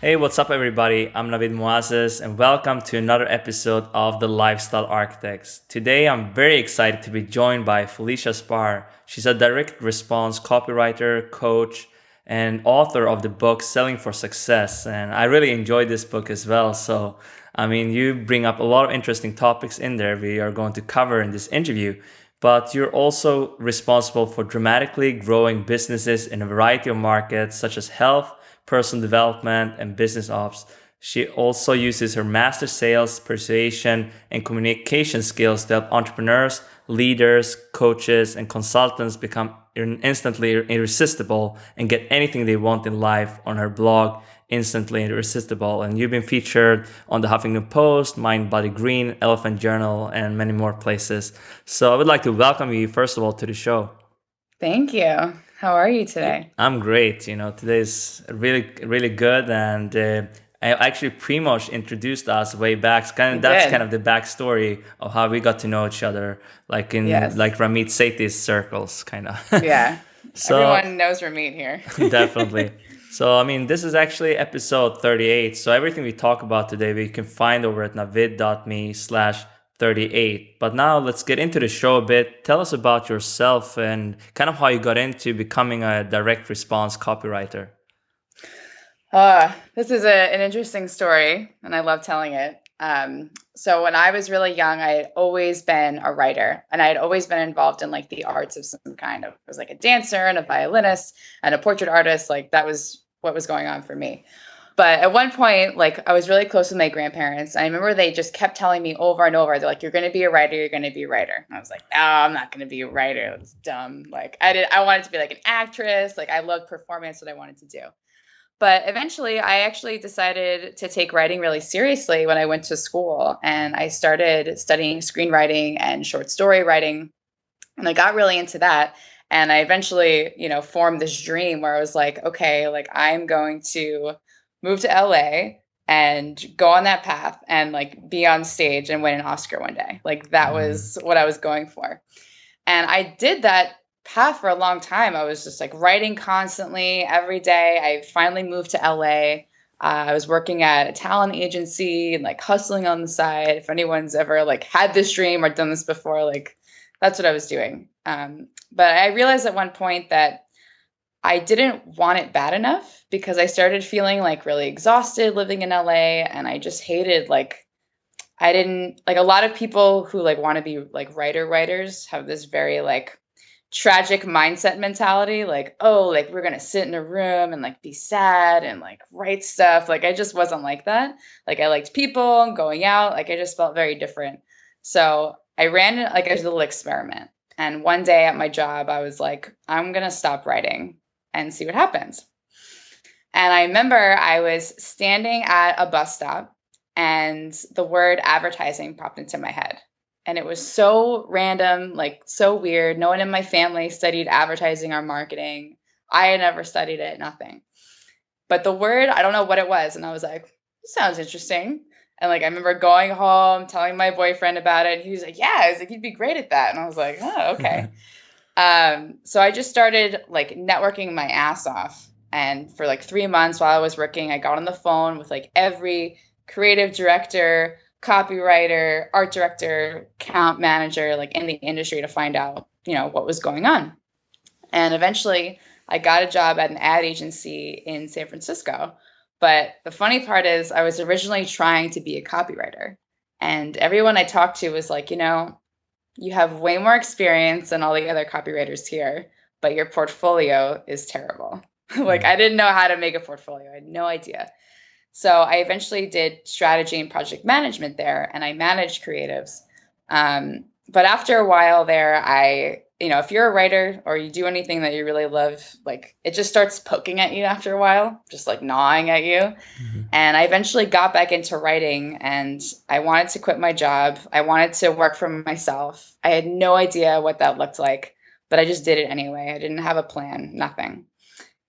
Hey, what's up, everybody? I'm Navid Moazzez, and welcome to another episode of The Lifestyle Architects. Today, I'm very excited to be joined by Felicia Spahr. She's a direct response copywriter, coach, and author of the book Selling for Success. And I really enjoyed this book as well. So, you bring up a lot of interesting topics in there we are going to cover in this interview. But you're also responsible for dramatically growing businesses in a variety of markets, such as health, personal development, and business ops. She also uses her master sales, persuasion, and communication skills to help entrepreneurs, leaders, coaches, and consultants become instantly irresistible and get anything they want in life on her blog, Instantly Irresistible. And you've been featured on the Huffington Post, Mind Body Green, Elephant Journal, and many more places. So I would like to welcome you, first of all, to the show. Thank you. How are you today? I'm great. Today's really, really good. And I actually Primoz introduced us way back. You That's kind did. of the backstory of how we got to know each other, like in Yes. like Ramit Sethi's circles, kind of. Yeah. So Everyone knows we're meat here. definitely. So, this is actually episode 38. So, everything we talk about today, we can find over at navid.me/38. But now let's get into the show a bit. Tell us about yourself and kind of how you got into becoming a direct response copywriter. This is an interesting story, and I love telling it. So when I was really young, I had always been a writer, and I had always been involved in like the arts of some kind. I was like a dancer and a violinist and a portrait artist. Like that was what was going on for me. But at one point, like I was really close with my grandparents. I remember they just kept telling me over and over, they're like, "You're going to be a writer. You're going to be a writer." And I was like, "No, I'm not going to be a writer. That's dumb." Like I wanted to be like an actress. Like I loved performance. What I wanted to do. But eventually, I actually decided to take writing really seriously when I went to school, and I started studying screenwriting and short story writing, and I got really into that. And I eventually, formed this dream where I was like, okay, like I'm going to move to LA and go on that path and like be on stage and win an Oscar one day. Like that Mhm. was what I was going for. And I did that path for a long time. I was just like writing constantly every day. I finally moved to LA. I was working at a talent agency and like hustling on the side. If anyone's ever like had this dream or done this before, like that's what I was doing. But I realized at one point that I didn't want it bad enough because I started feeling like really exhausted living in LA, and I just hated like I didn't like a lot of people who like want to be like writers have this very like tragic mindset mentality, like, oh, like we're gonna sit in a room and like be sad and like write stuff. Like I just wasn't like that. Like I liked people and going out. Like I just felt very different. So I ran it like as a little experiment. And one day at my job, I was like, I'm gonna stop writing and see what happens. And I remember I was standing at a bus stop and the word advertising popped into my head. And it was so random, like so weird. No one in my family studied advertising or marketing. I had never studied it, nothing. But the word, I don't know what it was. And I was like, this sounds interesting. And like, I remember going home, telling my boyfriend about it. And he was like, yeah, I was like, you'd be great at that. And I was like, oh, okay. So I just started like networking my ass off. And for like 3 months while I was working, I got on the phone with like every creative director, copywriter, art director, account manager, like in the industry to find out, what was going on. And eventually I got a job at an ad agency in San Francisco. But the funny part is I was originally trying to be a copywriter. And everyone I talked to was like, you have way more experience than all the other copywriters here, but your portfolio is terrible. Like, I didn't know how to make a portfolio. I had no idea. So I eventually did strategy and project management there, and I managed creatives. But after a while there, if you're a writer or you do anything that you really love, like it just starts poking at you after a while, just like gnawing at you. Mhm. And I eventually got back into writing and I wanted to quit my job. I wanted to work for myself. I had no idea what that looked like, but I just did it anyway. I didn't have a plan, nothing.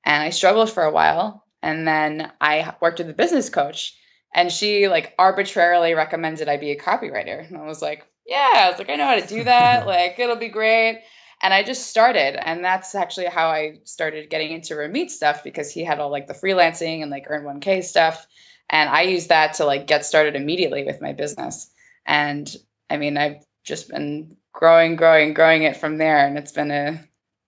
And I struggled for a while. And then I worked with a business coach and she like arbitrarily recommended I be a copywriter. And I was like, yeah, I was like, I know how to do that. Like, it'll be great. And I just started, and that's actually how I started getting into Ramit stuff, because he had all like the freelancing and like earn 1K stuff. And I used that to like get started immediately with my business. And I mean, I've just been growing it from there. And it's been a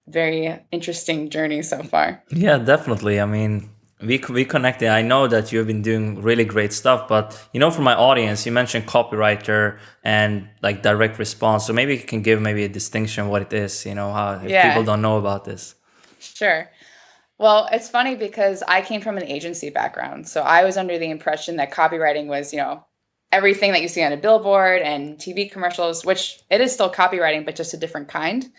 very interesting journey so far. Yeah, definitely. I mean, we connected. I know that you've been doing really great stuff, but for my audience, you mentioned copywriter and like direct response. So maybe you can give maybe a distinction what it is. How if people Yeah, don't know about this. sure. Well, it's funny because I came from an agency background. So I was under the impression that copywriting was, everything that you see on a billboard and TV commercials, which it is still copywriting, but just a different kind.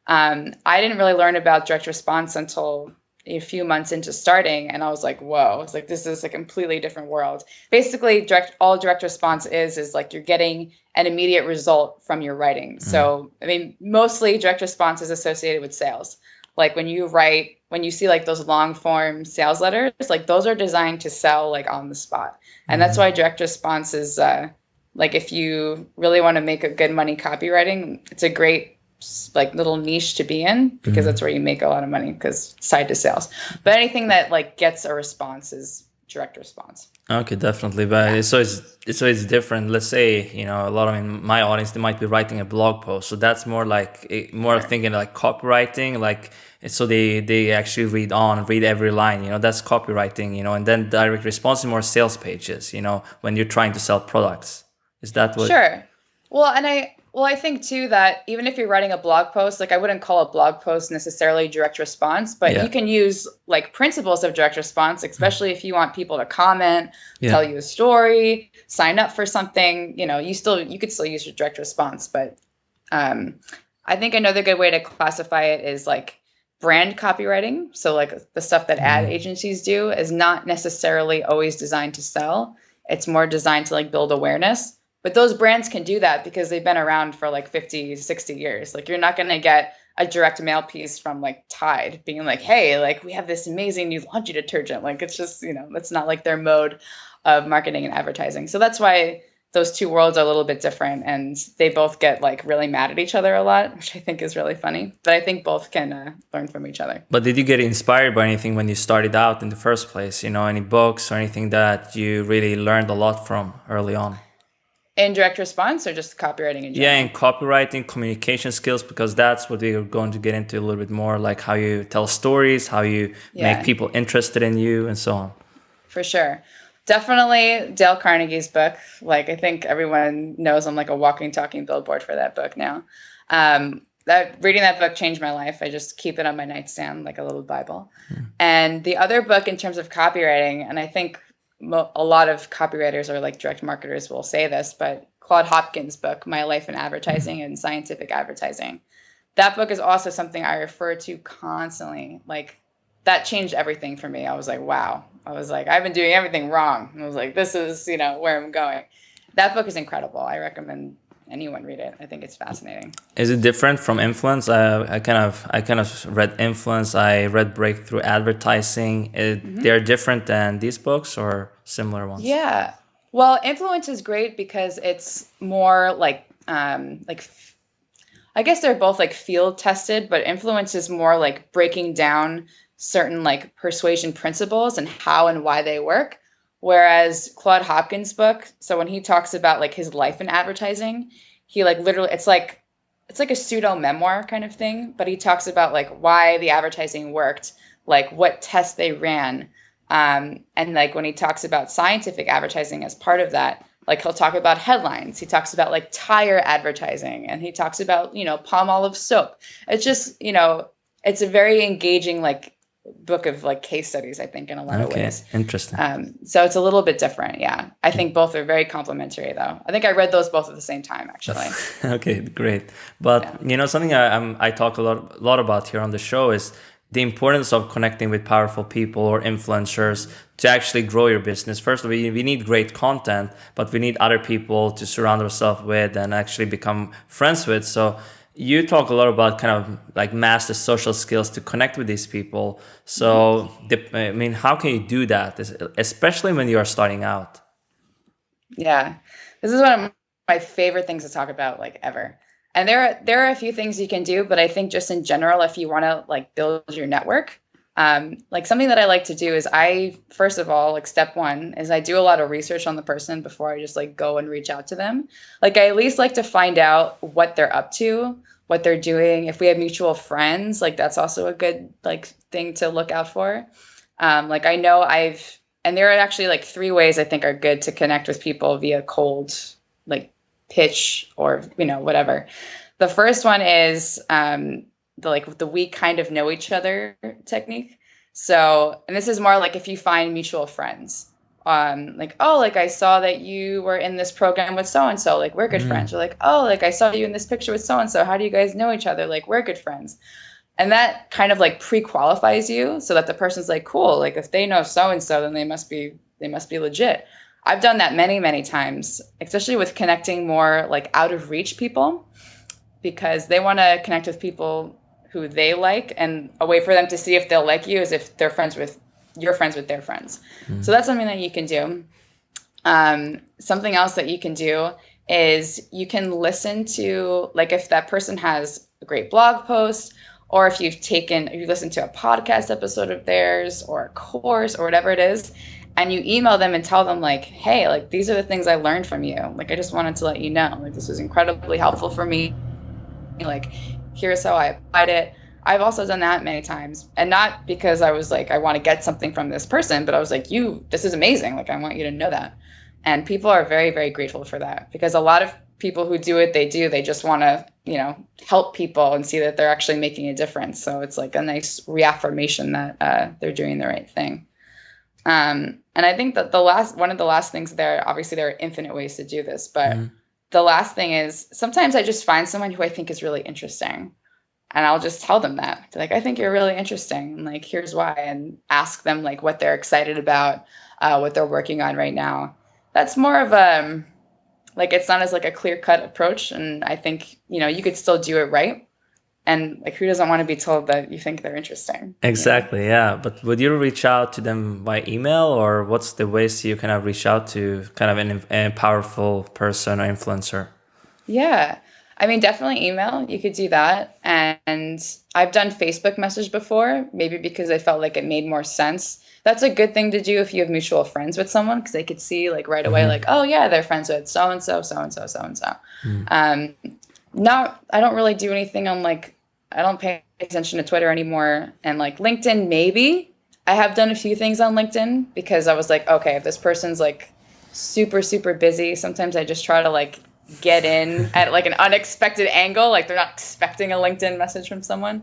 I didn't really learn about direct response until a few months into starting, and I was like, whoa, it's like this is a completely different world. Basically, all direct response is like you're getting an immediate result from your writing. So, I mean, mostly direct response is associated with sales. Like when you see like those long form sales letters, like those are designed to sell like on the spot. And that's why direct response is like if you really want to make a good money copywriting, it's a great like little niche to be in, because that's where you make a lot of money, because side to sales. But anything that like gets a response is direct response. Okay, definitely. But it's different. Let's say, a lot of in my audience, they might be writing a blog post. So that's more like more thinking like copywriting, like so they actually read every line, that's copywriting, and then direct response is more sales pages, when you're trying to sell products. Is that what? Sure. Well, I think too that even if you're writing a blog post, like I wouldn't call a blog post necessarily direct response, but Yeah. you can use like principles of direct response, especially if you want people to comment, Yeah. tell you a story, sign up for something, you could still use your direct response. But I think another good way to classify it is like brand copywriting. So like the stuff that ad agencies do is not necessarily always designed to sell. It's more designed to like build awareness. But those brands can do that because they've been around for like 50, 60 years. Like you're not going to get a direct mail piece from like Tide being like, hey, like we have this amazing new laundry detergent. Like it's just, that's not like their mode of marketing and advertising. So that's why those two worlds are a little bit different, and they both get like really mad at each other a lot, which I think is really funny. But I think both can learn from each other. But did you get inspired by anything when you started out in the first place? Any books or anything that you really learned a lot from early on? In direct response or just copywriting in general? Yeah, in copywriting, communication skills, because that's what we're going to get into a little bit more, like how you tell stories, how you make people interested in you, and so on. For sure. Definitely Dale Carnegie's book. Like I think everyone knows I'm like a walking, talking billboard for that book now. Reading that book changed my life. I just keep it on my nightstand like a little Bible. And the other book in terms of copywriting, and I think a lot of copywriters or like direct marketers will say this, but Claude Hopkins' book, My Life in Advertising and Scientific Advertising, that book is also something I refer to constantly. Like that changed everything for me. I was like, wow. I was like, I've been doing everything wrong. I was like, this is, where I'm going. That book is incredible. I recommend anyone read it. I think it's fascinating. Is it different from influence? I kind of read influence. I read breakthrough advertising. They're different than these books or similar ones? Yeah. Well, influence is great because it's more like I guess they're both like field tested, but influence is more like breaking down certain like persuasion principles and how and why they work. Whereas Claude Hopkins' book, so when he talks about like his life in advertising, he like literally it's like a pseudo memoir kind of thing, but he talks about like why the advertising worked, like what tests they ran. And like when he talks about scientific advertising as part of that, like he'll talk about headlines. He talks about like tire advertising, and he talks about, Palmolive soap. It's just, it's a very engaging like book of like case studies, I think, in a lot of ways. Interesting. So it's a little bit different. Yeah. I think both are very complementary though. I think I read those both at the same time, actually. Okay, great. But something I talk a lot about here on the show is the importance of connecting with powerful people or influencers to actually grow your business. First, we need great content, but we need other people to surround ourselves with and actually become friends with. So you talk a lot about kind of like master social skills to connect with these people. So, how can you do that, especially when you are starting out? Yeah, this is one of my favorite things to talk about, like ever. And there are a few things you can do, but I think just in general, if you want to like build your network, like something that I like to do is first of all, like step one is I do a lot of research on the person before I just like go and reach out to them. Like I at least like to find out what they're up to, what they're doing. If we have mutual friends, like that's also a good like thing to look out for. Like I know and there are actually like 3 ways I think are good to connect with people via cold, like pitch or, whatever. The first one is, the we kind of know each other technique. So, and this is more like if you find mutual friends, like, oh, like I saw that you were in this program with so-and-so, like we're good friends. Or like, oh, like I saw you in this picture with so-and-so. How do you guys know each other? Like we're good friends. And that kind of like pre-qualifies you so that the person's like, cool, like if they know so-and-so, then they must be legit. I've done that many, many times, especially with connecting more like out of reach people, because they want to connect with people who they like, and a way for them to see if they'll like you is if you're friends with their friends. So that's something that you can do. Something else that you can do is you can listen to, like if that person has a great blog post, or if you listen to a podcast episode of theirs or a course or whatever it is, and you email them and tell them like, hey, like these are the things I learned from you. Like I just wanted to let you know, like this was incredibly helpful for me. Like here's how I applied it. I've also done that many times, and not because I was like, I want to get something from this person, but I was like, this is amazing. Like I want you to know that. And people are very, very grateful for that, because a lot of people who do it, they just want to, help people and see that they're actually making a difference. So it's like a nice reaffirmation that they're doing the right thing. And I think that one of the last things there, obviously there are infinite ways to do this, but the last thing is sometimes I just find someone who I think is really interesting, and I'll just tell them that, like, I think you're really interesting, and like, here's why, and ask them like what they're excited about, what they're working on right now. That's more of like, it's not as like a clear-cut approach. And I think, you could still do it right. And like, who doesn't want to be told that you think they're interesting? Exactly, yeah. But would you reach out to them by email, or what's the ways you kind of reach out to kind of a powerful person or influencer? Yeah, I mean, definitely email. You could do that. And I've done Facebook message before, maybe because I felt like it made more sense. That's a good thing to do if you have mutual friends with someone, because they could see like right away, like, oh yeah, they're friends with so-and-so, so-and-so, so-and-so. I don't really do anything on like, I don't pay attention to Twitter anymore. And like LinkedIn, maybe I have done a few things on LinkedIn, because I was like, okay, if this person's like super, super busy, sometimes I just try to like get in at like an unexpected angle. Like they're not expecting a LinkedIn message from someone.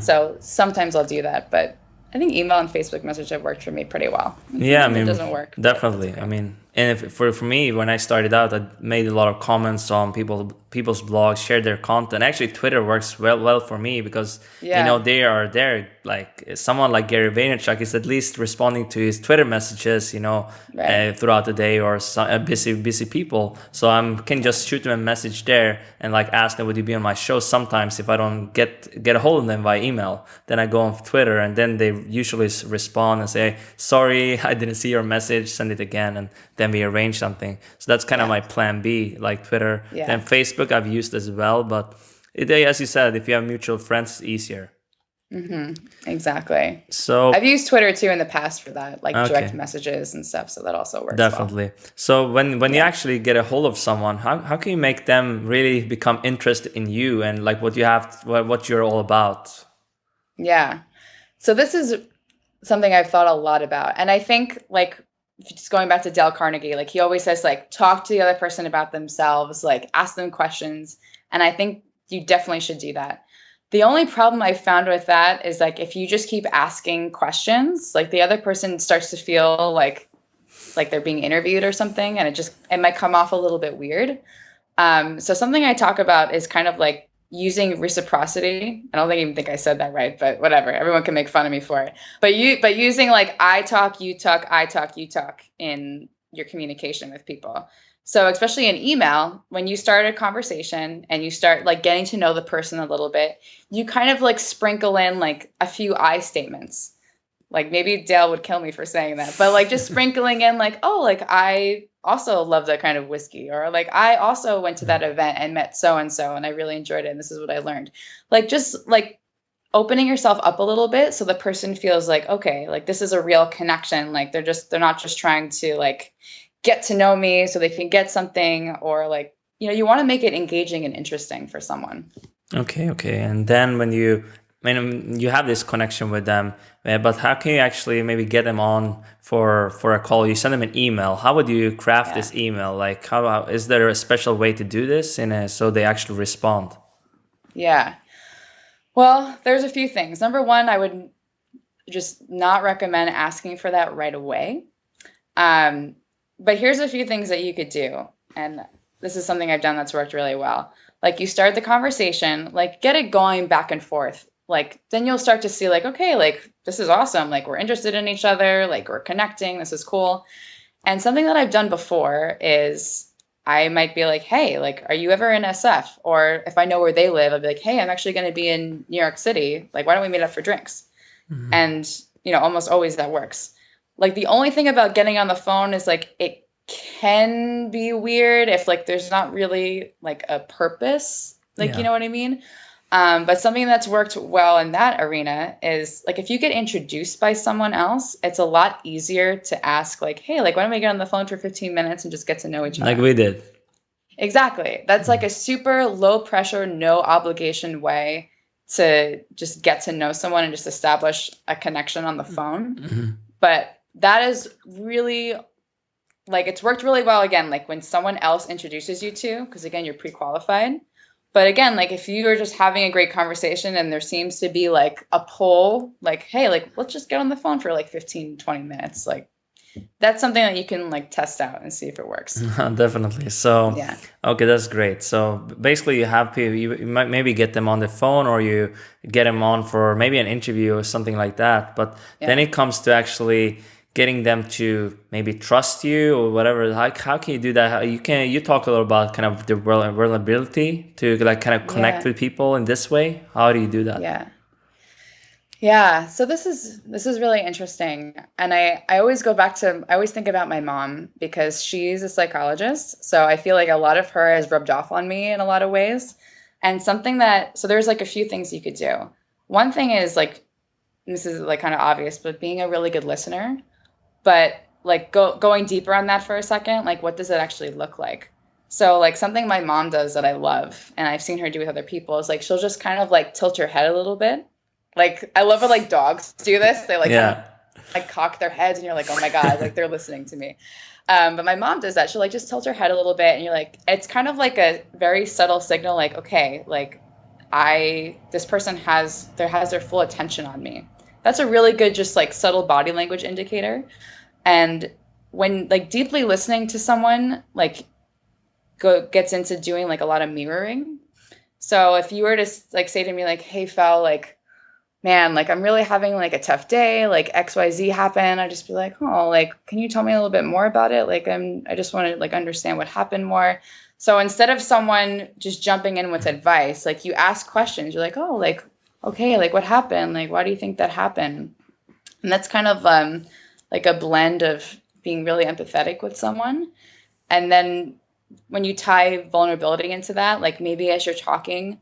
So sometimes I'll do that, but I think email and Facebook message have worked for me pretty well. Yeah, I mean, it doesn't work. Definitely. I mean, and for me, when I started out, I made a lot of comments on people's blogs, shared their content. Actually, Twitter works well for me, because they are there. Like someone like Gary Vaynerchuk is at least responding to his Twitter messages, throughout the day, or busy people. So I can just shoot them a message there and like ask them, would you be on my show? Sometimes if I don't get a hold of them via email, then I go on Twitter, and then they usually respond and say, sorry, I didn't see your message, send it again, and then we arrange something. So that's kind of my plan B, like Twitter. And Facebook I've used as well, but as you said, if you have mutual friends, it's easier. Exactly. So I've used Twitter too in the past for that, like direct messages and stuff. So that also works. Definitely. Well. So when you actually get a hold of someone, how can you make them really become interested in you and like what you're all about? Yeah. So this is something I've thought a lot about. And I think like, just going back to Dale Carnegie, like he always says, like, talk to the other person about themselves, like ask them questions. And I think you definitely should do that. The only problem I found with that is like, if you just keep asking questions, like the other person starts to feel like they're being interviewed or something. And it might come off a little bit weird. So something I talk about is kind of like using reciprocity. I don't even think I said that right, but whatever. Everyone can make fun of me for it. But using like I talk, you talk, I talk, you talk in your communication with people. So especially in email, when you start a conversation and you start like getting to know the person a little bit, you kind of like sprinkle in like a few I statements. Like maybe Dale would kill me for saying that, but like just sprinkling in like, oh, like I also love that kind of whiskey, or like I also went to that event and met so and so and I really enjoyed it and this is what I learned. Like just like opening yourself up a little bit so the person feels like, okay, like this is a real connection. Like they're not just trying to like get to know me so they can get something, or like, you want to make it engaging and interesting for someone. Okay. And then when you have this connection with them, but how can you actually maybe get them on for a call? You send them an email. How would you craft this email? Like, how is there a special way to do this so they actually respond? Yeah. Well, there's a few things. Number one, I would just not recommend asking for that right away. But here's a few things that you could do. And this is something I've done that's worked really well. Like you start the conversation, like get it going back and forth. Like then you'll start to see like, okay, like this is awesome. Like we're interested in each other. Like we're connecting. This is cool. And something that I've done before is I might be like, hey, like, are you ever in SF? Or if I know where they live, I'll be like, hey, I'm actually going to be in New York City. Like, why don't we meet up for drinks? Mm-hmm. And, almost always that works. Like the only thing about getting on the phone is like, it can be weird if like, there's not really like a purpose, like, you know what I mean? But something that's worked well in that arena is like, if you get introduced by someone else, it's a lot easier to ask like, hey, like, why don't we get on the phone for 15 minutes and just get to know each other? Like we did. Exactly. That's like a super low pressure, no obligation way to just get to know someone and just establish a connection on the phone. Mm-hmm. But that is really like, it's worked really well again, like when someone else introduces you to, because again, you're pre-qualified. But again, like if you are just having a great conversation and there seems to be like a pull, like, hey, like, let's just get on the phone for like 15, 20 minutes. Like that's something that you can like test out and see if it works. Definitely. So, yeah. Okay, that's great. So basically you have people, you might maybe get them on the phone or you get them on for maybe an interview or something like that. But then it comes to actually getting them to maybe trust you or whatever. Like, how can you do that? You talk a little about kind of the vulnerability to like kind of connect with people in this way. How do you do that? Yeah. So this is really interesting. And I always go back to, I always think about my mom because she's a psychologist. So I feel like a lot of her has rubbed off on me in a lot of ways. And so there's like a few things you could do. One thing is like, this is like kind of obvious, but being a really good listener. But like going deeper on that for a second, like what does it actually look like? So like something my mom does that I love and I've seen her do with other people is like she'll just kind of like tilt her head a little bit. Like I love when like dogs do this. They like kind of, like cock their heads and you're like, oh my God, like they're listening to me. But my mom does that. She'll like just tilt her head a little bit and you're like, it's kind of like a very subtle signal like, okay, like this person has their full attention on me. That's a really good just like subtle body language indicator. And when like deeply listening to someone like gets into doing like a lot of mirroring. So if you were to like say to me like, hey Fel, like, man, like I'm really having like a tough day, like XYZ happened. I'd just be like, oh, like, can you tell me a little bit more about it? Like I just want to like understand what happened more. So instead of someone just jumping in with advice, like you ask questions, you're like, oh, like, okay, like what happened? Like, why do you think that happened? And that's kind of like a blend of being really empathetic with someone. And then when you tie vulnerability into that, like maybe as you're talking,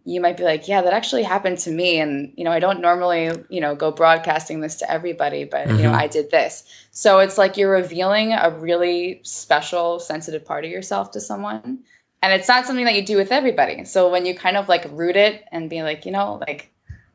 you might be like, yeah, that actually happened to me. And, I don't normally, go broadcasting this to everybody, but, I did this. So it's like you're revealing a really special, sensitive part of yourself to someone. And it's not something that you do with everybody. So when you kind of like root it and be like, like,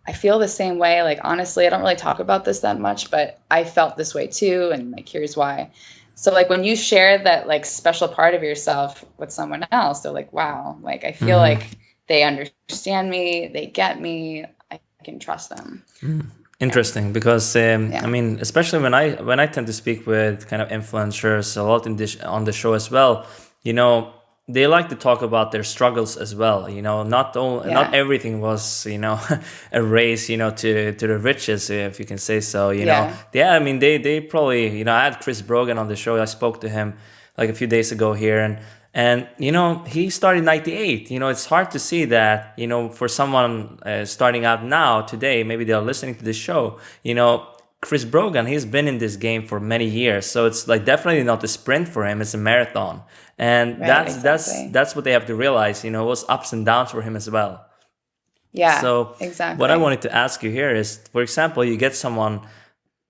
I feel the same way. Like, honestly, I don't really talk about this that much, but I felt this way too. And like, here's why. So like when you share that like special part of yourself with someone else, they're like, wow, like I feel like they understand me, they get me, I can trust them. Interesting, because I mean, especially when I tend to speak with kind of influencers a lot on the show as well, they like to talk about their struggles as well. Not everything was a race to the riches, if you can say so. I mean they probably I had Chris Brogan on the show. I spoke to him like a few days ago here, and he started in 98. It's hard to see that for someone starting out now today, maybe they're listening to this show. Chris Brogan, he's been in this game for many years, so it's like definitely not a sprint for him; it's a marathon, and Right, exactly. that's what they have to realize. You know, it was ups and downs for him as well. Yeah, So, what I exactly. wanted to ask you here is, for example, you get someone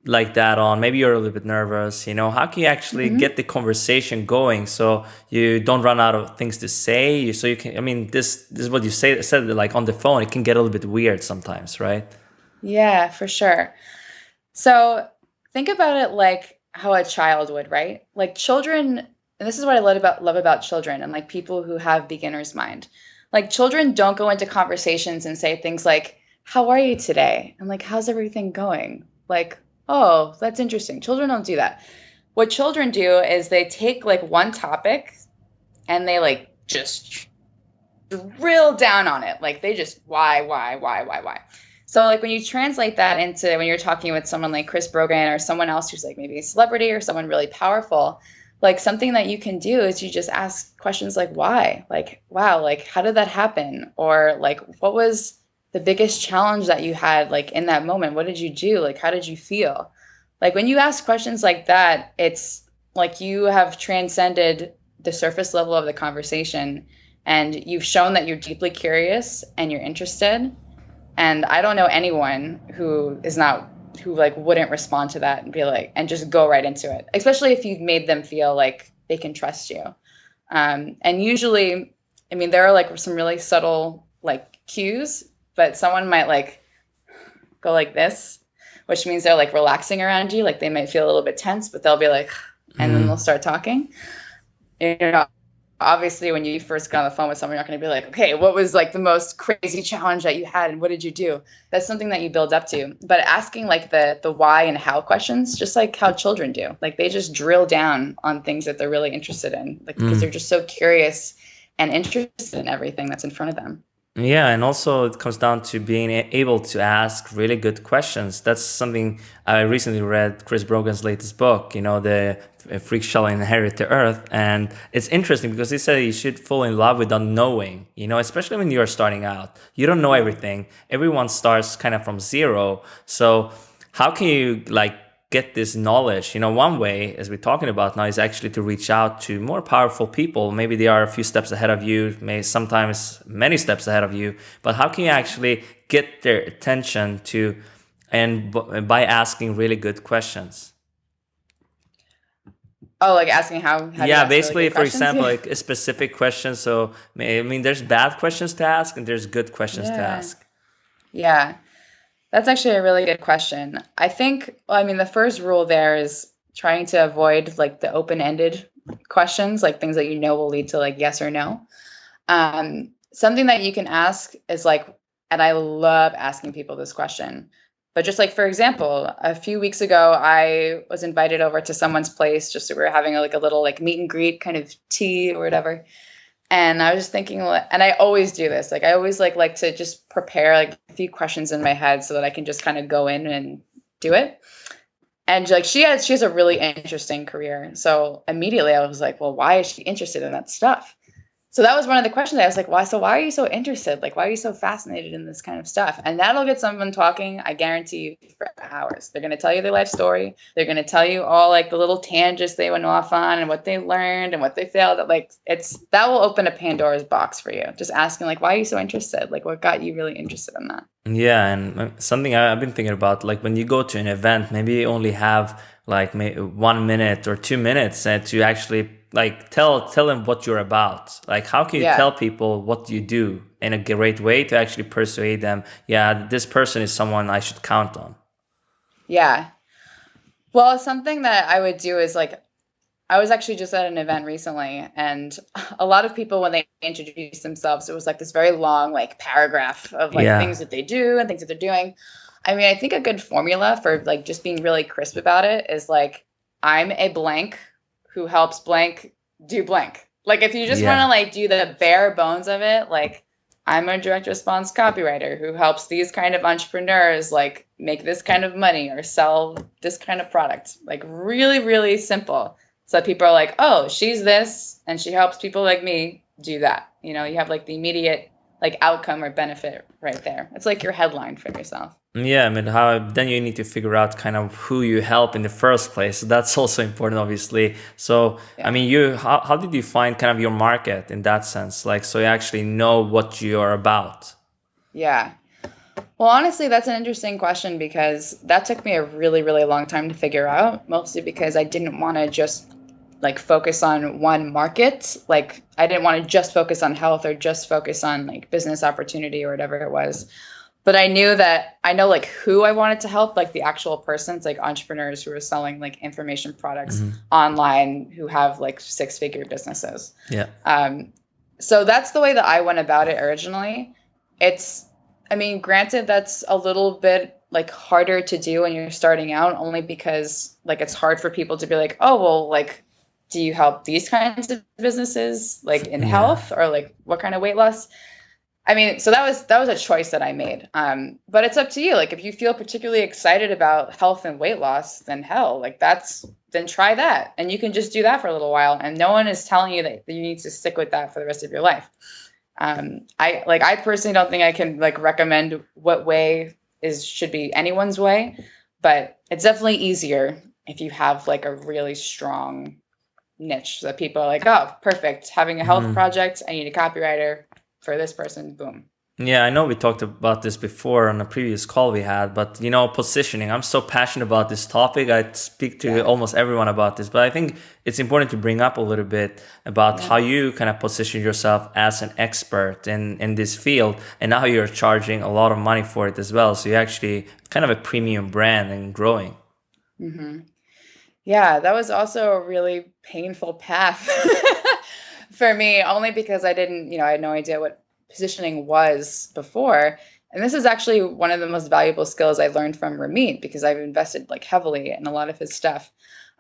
like that on, maybe you're a little bit nervous, you know, how can you actually Hmm. get the conversation going so you don't run out of things to say? So you can, I mean, this is what you said, like on the phone, it can get a little bit weird sometimes, right? Yeah, for sure. So think about it like how a child would, right? Like children, and this is what I love about children and like people who have beginner's mind. Like children don't go into conversations and say things like, "How are you today?" and like, "How's everything going?" Like, "Oh, that's interesting." Children don't do that. What children do is they take like one topic and they like just drill down on it. Like they just why. So like when you translate that into when you're talking with someone like Chris Brogan or someone else who's like maybe a celebrity or someone really powerful, like something that you can do is you just ask questions like why? Like, wow, like how did that happen? Or like what was the biggest challenge that you had like in that moment? What did you do? Like how did you feel? Like when you ask questions like that, it's like you have transcended the surface level of the conversation and you've shown that you're deeply curious and you're interested. And I don't know anyone who is not who like wouldn't respond to that and be like and just go right into it, especially if you've made them feel like they can trust you. And usually, I mean, there are like some really subtle like cues, but someone might like go like this, which means they're like relaxing around you, like they might feel a little bit tense, but they'll be like, and then they'll start talking. You know, obviously when you first got on the phone with someone, you're not going to be like, okay, what was like the most crazy challenge that you had and what did you do? That's something that you build up to. But asking like the why and how questions, just like how children do, like they just drill down on things that they're really interested in, like because they're just so curious and interested in everything that's in front of them. Yeah, and also it comes down to being able to ask really good questions. That's something I recently read Chris Brogan's latest book, you know, the freak shall inherit the earth. And it's interesting because he said you should fall in love with unknowing, you know, especially when you're starting out. You don't know everything. Everyone starts kind of from zero. So how can you like get this knowledge? You know, one way, as we're talking about now, is actually to reach out to more powerful people. Maybe they are a few steps ahead of you, maybe sometimes many steps ahead of you. But how can you actually get their attention to, and by asking really good questions? Oh, like asking how do you Yeah, ask really basically, good for questions? example, Yeah. like a specific question. So, I mean, there's bad questions to ask and there's good questions to Yeah. ask. Yeah. That's actually a really good question. I think, well, I mean, the first rule there is trying to avoid like the open-ended questions, like things that you know will lead to like yes or no. Something that you can ask is like, and I love asking people this question, but just like, for example, a few weeks ago, I was invited over to someone's place just so we were having like a little like meet and greet kind of tea or whatever. And I was just thinking, and I always do this. Like I always like to just prepare like a few questions in my head so that I can just kind of go in and do it. And like she has a really interesting career. So immediately I was like, well, why is she interested in that stuff? So that was one of the questions. I was like, why? So why are you so interested? Like, why are you so fascinated in this kind of stuff? And that'll get someone talking, I guarantee you, for hours. They're going to tell you their life story. They're going to tell you all like the little tangents they went off on and what they learned and what they failed at. Like, that will open a Pandora's box for you. Just asking, like, why are you so interested? Like, what got you really interested in that? Yeah, and something I've been thinking about, like when you go to an event, maybe you only have like 1 minute or 2 minutes to actually like tell them what you're about. Like, how can you tell Yeah. people what you do in a great way to actually persuade them? Yeah, this person is someone I should count on. Yeah. Well, something that I would do is like, I was actually just at an event recently, and a lot of people, when they introduce themselves, it was like this very long, like paragraph of like Yeah, things that they do and things that they're doing. I mean, I think a good formula for like just being really crisp about it is like, I'm a blank who helps blank do blank. Like, if you just want to yeah, like do the bare bones of it, like, I'm a direct response copywriter who helps these kind of entrepreneurs like make this kind of money or sell this kind of product. Like, really, really simple. So that people are like, oh, she's this and she helps people like me do that. You know, you have like the immediate like outcome or benefit right there. It's like your headline for yourself. Yeah, I mean, how then you need to figure out kind of who you help in the first place. So that's also important, obviously. So, I Yeah. mean, how did you find kind of your market in that sense? Like, so you actually know what you're about. Yeah. Well, honestly, that's an interesting question because that took me a really, really long time to figure out, mostly because I didn't want to just like focus on one market. Like, I didn't want to just focus on health or just focus on like business opportunity or whatever it was. But I knew that I know like who I wanted to help, like the actual persons, like entrepreneurs who are selling like information products Hmm. online who have like six-figure businesses. Yeah. Um, so that's the way that I went about it originally. It's, I mean, granted, that's a little bit like harder to do when you're starting out, only because like it's hard for people to be like, oh, well, like, do you help these kinds of businesses like in Yeah. health or like what kind of weight loss? I mean, so that was a choice that I made. But it's up to you. Like, if you feel particularly excited about health and weight loss, then hell, like then try that, and you can just do that for a little while, and no one is telling you that you need to stick with that for the rest of your life. I personally don't think I can like recommend what way is should be anyone's way, but it's definitely easier if you have like a really strong niche so that people are like, oh, perfect, having a health Mhm. project, I need a copywriter for this person, boom. Yeah, I know we talked about this before on a previous call we had, but positioning. I'm so passionate about this topic. I speak to Yeah. almost everyone about this, but I think it's important to bring up a little bit about how Yeah. you kind of position yourself as an expert in this field, and now you're charging a lot of money for it as well. So you're actually kind of a premium brand and growing. Hmm. Yeah, that was also a really painful path for me, only because I had no idea what positioning was before. And this is actually one of the most valuable skills I learned from Ramit because I've invested like heavily in a lot of his stuff.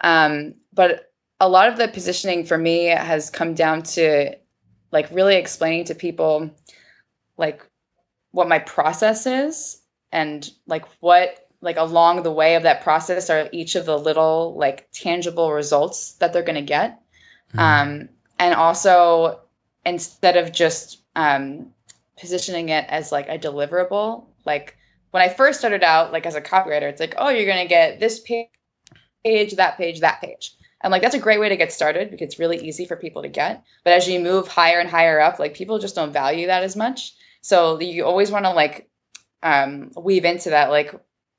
But a lot of the positioning for me has come down to like really explaining to people like what my process is and like what like along the way of that process are each of the little like tangible results that they're going to get, Mm. and also instead of just positioning it as like a deliverable, like when I first started out like as a copywriter, it's like, oh, you're going to get this page, that page. And like that's a great way to get started because it's really easy for people to get. But as you move higher and higher up, like people just don't value that as much. So you always want to like weave into that, like,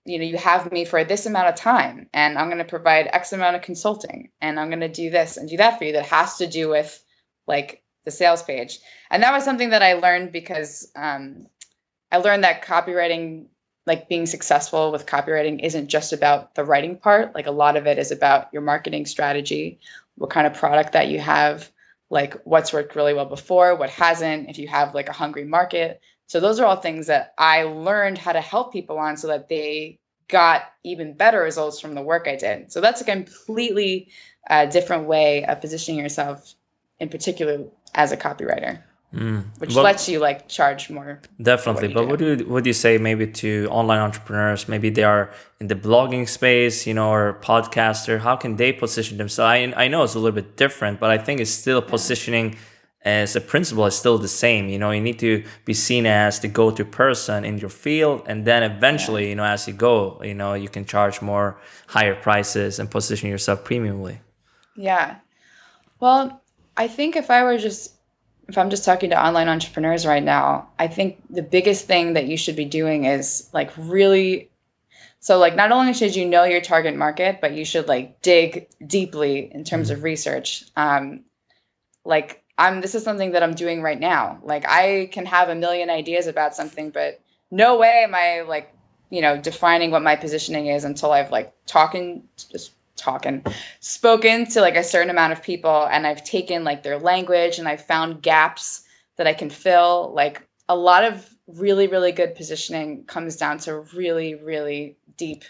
you have me for this amount of time and I'm going to provide X amount of consulting and I'm going to do this and do that for you that has to do with like the sales page. And that was something that I learned because I learned that copywriting, like being successful with copywriting, isn't just about the writing part. Like a lot of it is about your marketing strategy, what kind of product that you have, like what's worked really well before, what hasn't, if you have like a hungry market. So those are all things that I learned how to help people on so that they got even better results from the work I did. So that's a completely different way of positioning yourself, in particular as a copywriter, Mm. which But lets you like charge more for what definitely. you But do. would you say maybe to online entrepreneurs, maybe they are in the blogging space, or podcaster, how can they position themselves? I know it's a little bit different, but I think it's still Yeah. positioning as a principle is still the same. You need to be seen as the go-to person in your field, and then Yeah. eventually, as you go, you can charge more higher prices and position yourself premiumly. Yeah. Well, I think if I'm just talking to online entrepreneurs right now, I think the biggest thing that you should be doing is like really, so like not only should you know your target market, but you should like dig deeply in terms Mm. of research. Like this is something that I'm doing right now. Like I can have a million ideas about something, but no way am I like, defining what my positioning is until I've like spoken to like a certain amount of people and I've taken like their language and I've found gaps that I can fill. Like a lot of really, really good positioning comes down to really, really deep,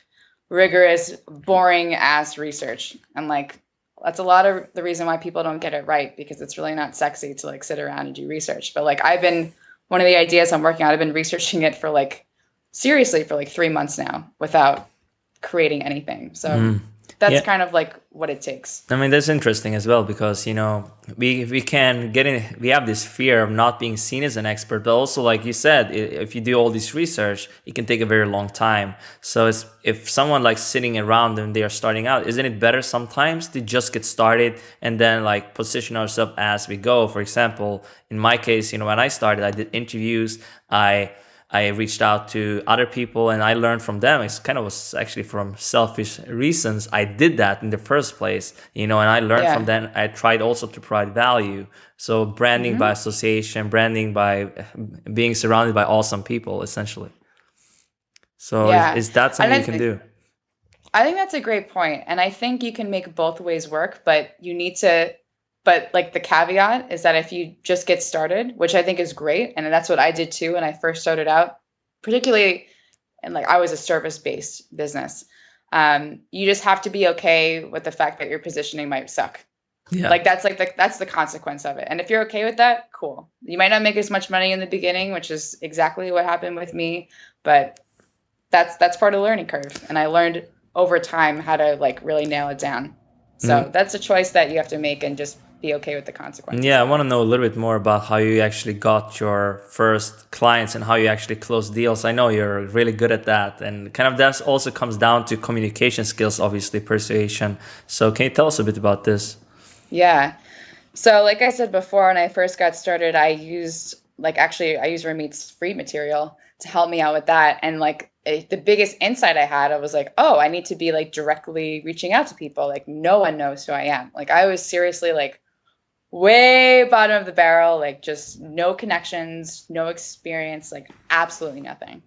rigorous, boring ass research. And like that's a lot of the reason why people don't get it right, because it's really not sexy to like sit around and do research. But like one of the ideas I'm working on, I've been researching it for like seriously for like 3 months now without creating anything. So Mm. That's Yeah. kind of like what it takes. I mean, that's interesting as well because, we can get in, we have this fear of not being seen as an expert, but also, like you said, if you do all this research, it can take a very long time. So if someone like sitting around and they are starting out, isn't it better sometimes to just get started and then like position ourselves as we go? For example, in my case, when I started, I did interviews. I reached out to other people and I learned from them. It's kind of was actually from selfish reasons. I did that in the first place, and I learned from Yeah. them. I tried also to provide value. So branding by Hmm. association, branding by being surrounded by awesome people, essentially. So Yeah. is that And something you can do? I think that's a great point. And I think you can make both ways work, but but like the caveat is that if you just get started, which I think is great, and that's what I did too when I first started out, particularly, and like I was a service-based business. You just have to be okay with the fact that your positioning might suck. Yeah. Like that's the consequence of it. And if you're okay with that, cool. You might not make as much money in the beginning, which is exactly what happened with me, but that's part of the learning curve. And I learned over time how to like really nail it down. So that's a choice that you have to make and just be okay with the consequences Yeah, I of want it. to know a little bit more about how you actually got your first clients and how you actually close deals. I know you're really good at that. And kind of that also comes down to communication skills, obviously, persuasion. So can you tell us a bit about this? Yeah. So like I said before, when I first got started, I used Ramit's free material to help me out with that. And like the biggest insight I had, I was like, oh, I need to be like directly reaching out to people. Like no one knows who I am. Like I was seriously like way bottom of the barrel, like just no connections, no experience, like absolutely nothing.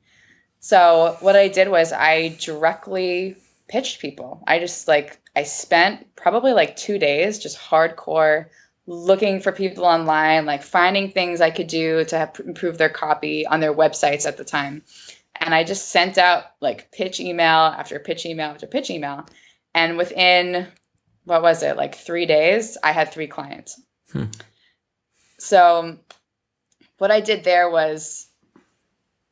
So what I did was I directly pitched people. I spent probably like 2 days just hardcore looking for people online, like finding things I could do to improve their copy on their websites at the time. And I just sent out like pitch email after pitch email after pitch email. And within, what was it, like 3 days, I had 3 clients. So what I did there was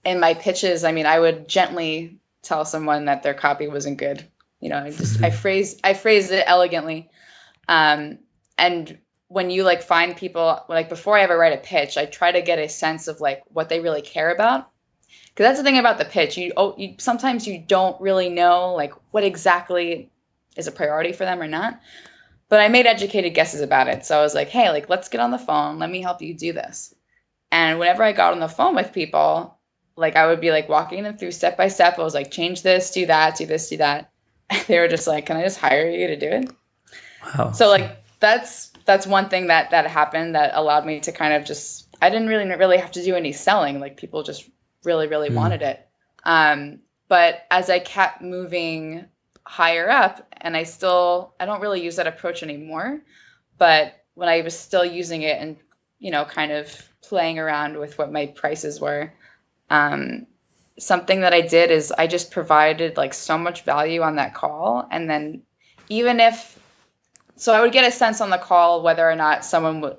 in my pitches, I mean, I would gently tell someone that their copy wasn't good. I phrased it elegantly. And when you like find people, like before I ever write a pitch, I try to get a sense of like what they really care about. Because that's the thing about the pitch. You sometimes you don't really know like what exactly is a priority for them or not. But I made educated guesses about it. So I was like, hey, like let's get on the phone. Let me help you do this. And whenever I got on the phone with people, like I would be like walking them through step by step. I was like, change this, do that, do this, do that. They were just like, can I just hire you to do it? Wow. So like that's one thing that happened that allowed me to kind of just, I didn't really have to do any selling. Like people just really wanted it. But as I kept moving higher up, and I don't really use that approach anymore, but when I was still using it and kind of playing around with what my prices were, something that I did is I just provided like so much value on that call. And then so I would get a sense on the call whether or not someone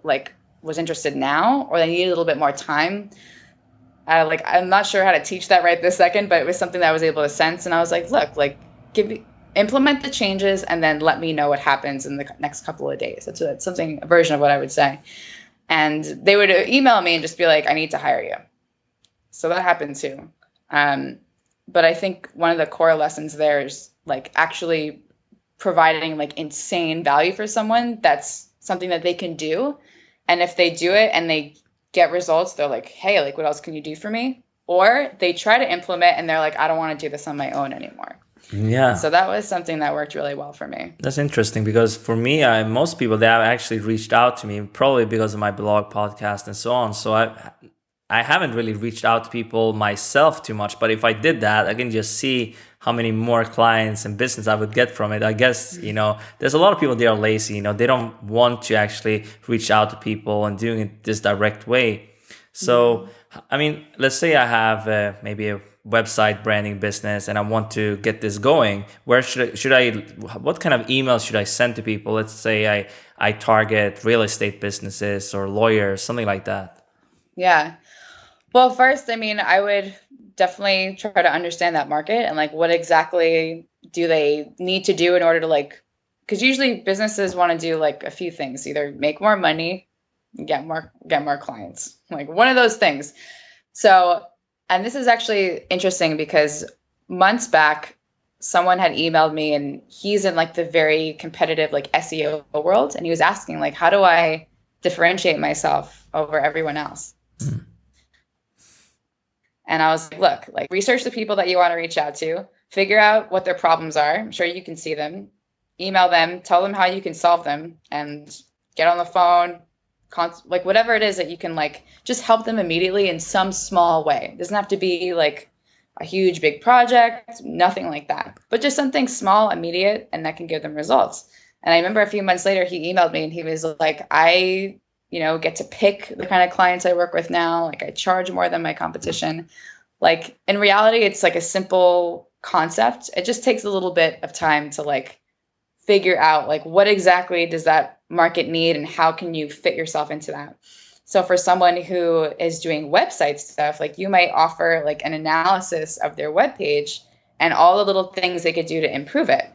was interested now or they needed a little bit more time. I'm not sure how to teach that right this second, but it was something that I was able to sense. And I was like, look, like implement the changes and then let me know what happens in the next couple of days. That's a version of what I would say. And they would email me and just be like, I need to hire you. So that happened too. But I think one of the core lessons there is like actually providing like insane value for someone. That's something that they can do. And if they do it and they get results, they're like, hey, like what else can you do for me? Or they try to implement and they're like, I don't want to do this on my own anymore. Yeah. So that was something that worked really well for me. That's interesting because for me, most people, they have actually reached out to me probably because of my blog, podcast, and so on. So I haven't really reached out to people myself too much, but if I did that, I can just see how many more clients and business I would get from it. I guess, there's a lot of people, they are lazy, they don't want to actually reach out to people and doing it this direct way. So, I mean, let's say I have maybe a website branding business and I want to get this going. Where what kind of emails should I send to people? Let's say I target real estate businesses or lawyers, something like that. Yeah. Well, first, I mean, I would definitely try to understand that market and like what exactly do they need to do in order to like, because usually businesses want to do like a few things, either make more money, get more clients, like one of those things. So, and this is actually interesting because months back, someone had emailed me, and he's in like the very competitive like SEO world, and he was asking like, how do I differentiate myself over everyone else? Mm. And I was like, look, like research the people that you want to reach out to, figure out what their problems are. I'm sure you can see them, email them, tell them how you can solve them, and get on the phone, like whatever it is that you can like just help them immediately in some small way. It doesn't have to be like a huge, big project, nothing like that, but just something small, immediate, and that can give them results. And I remember a few months later, he emailed me and he was like, I, get to pick the kind of clients I work with now. Like I charge more than my competition. Like in reality, it's like a simple concept. It just takes a little bit of time to like figure out like what exactly does that market need and how can you fit yourself into that. So for someone who is doing website stuff, like you might offer like an analysis of their webpage and all the little things they could do to improve it.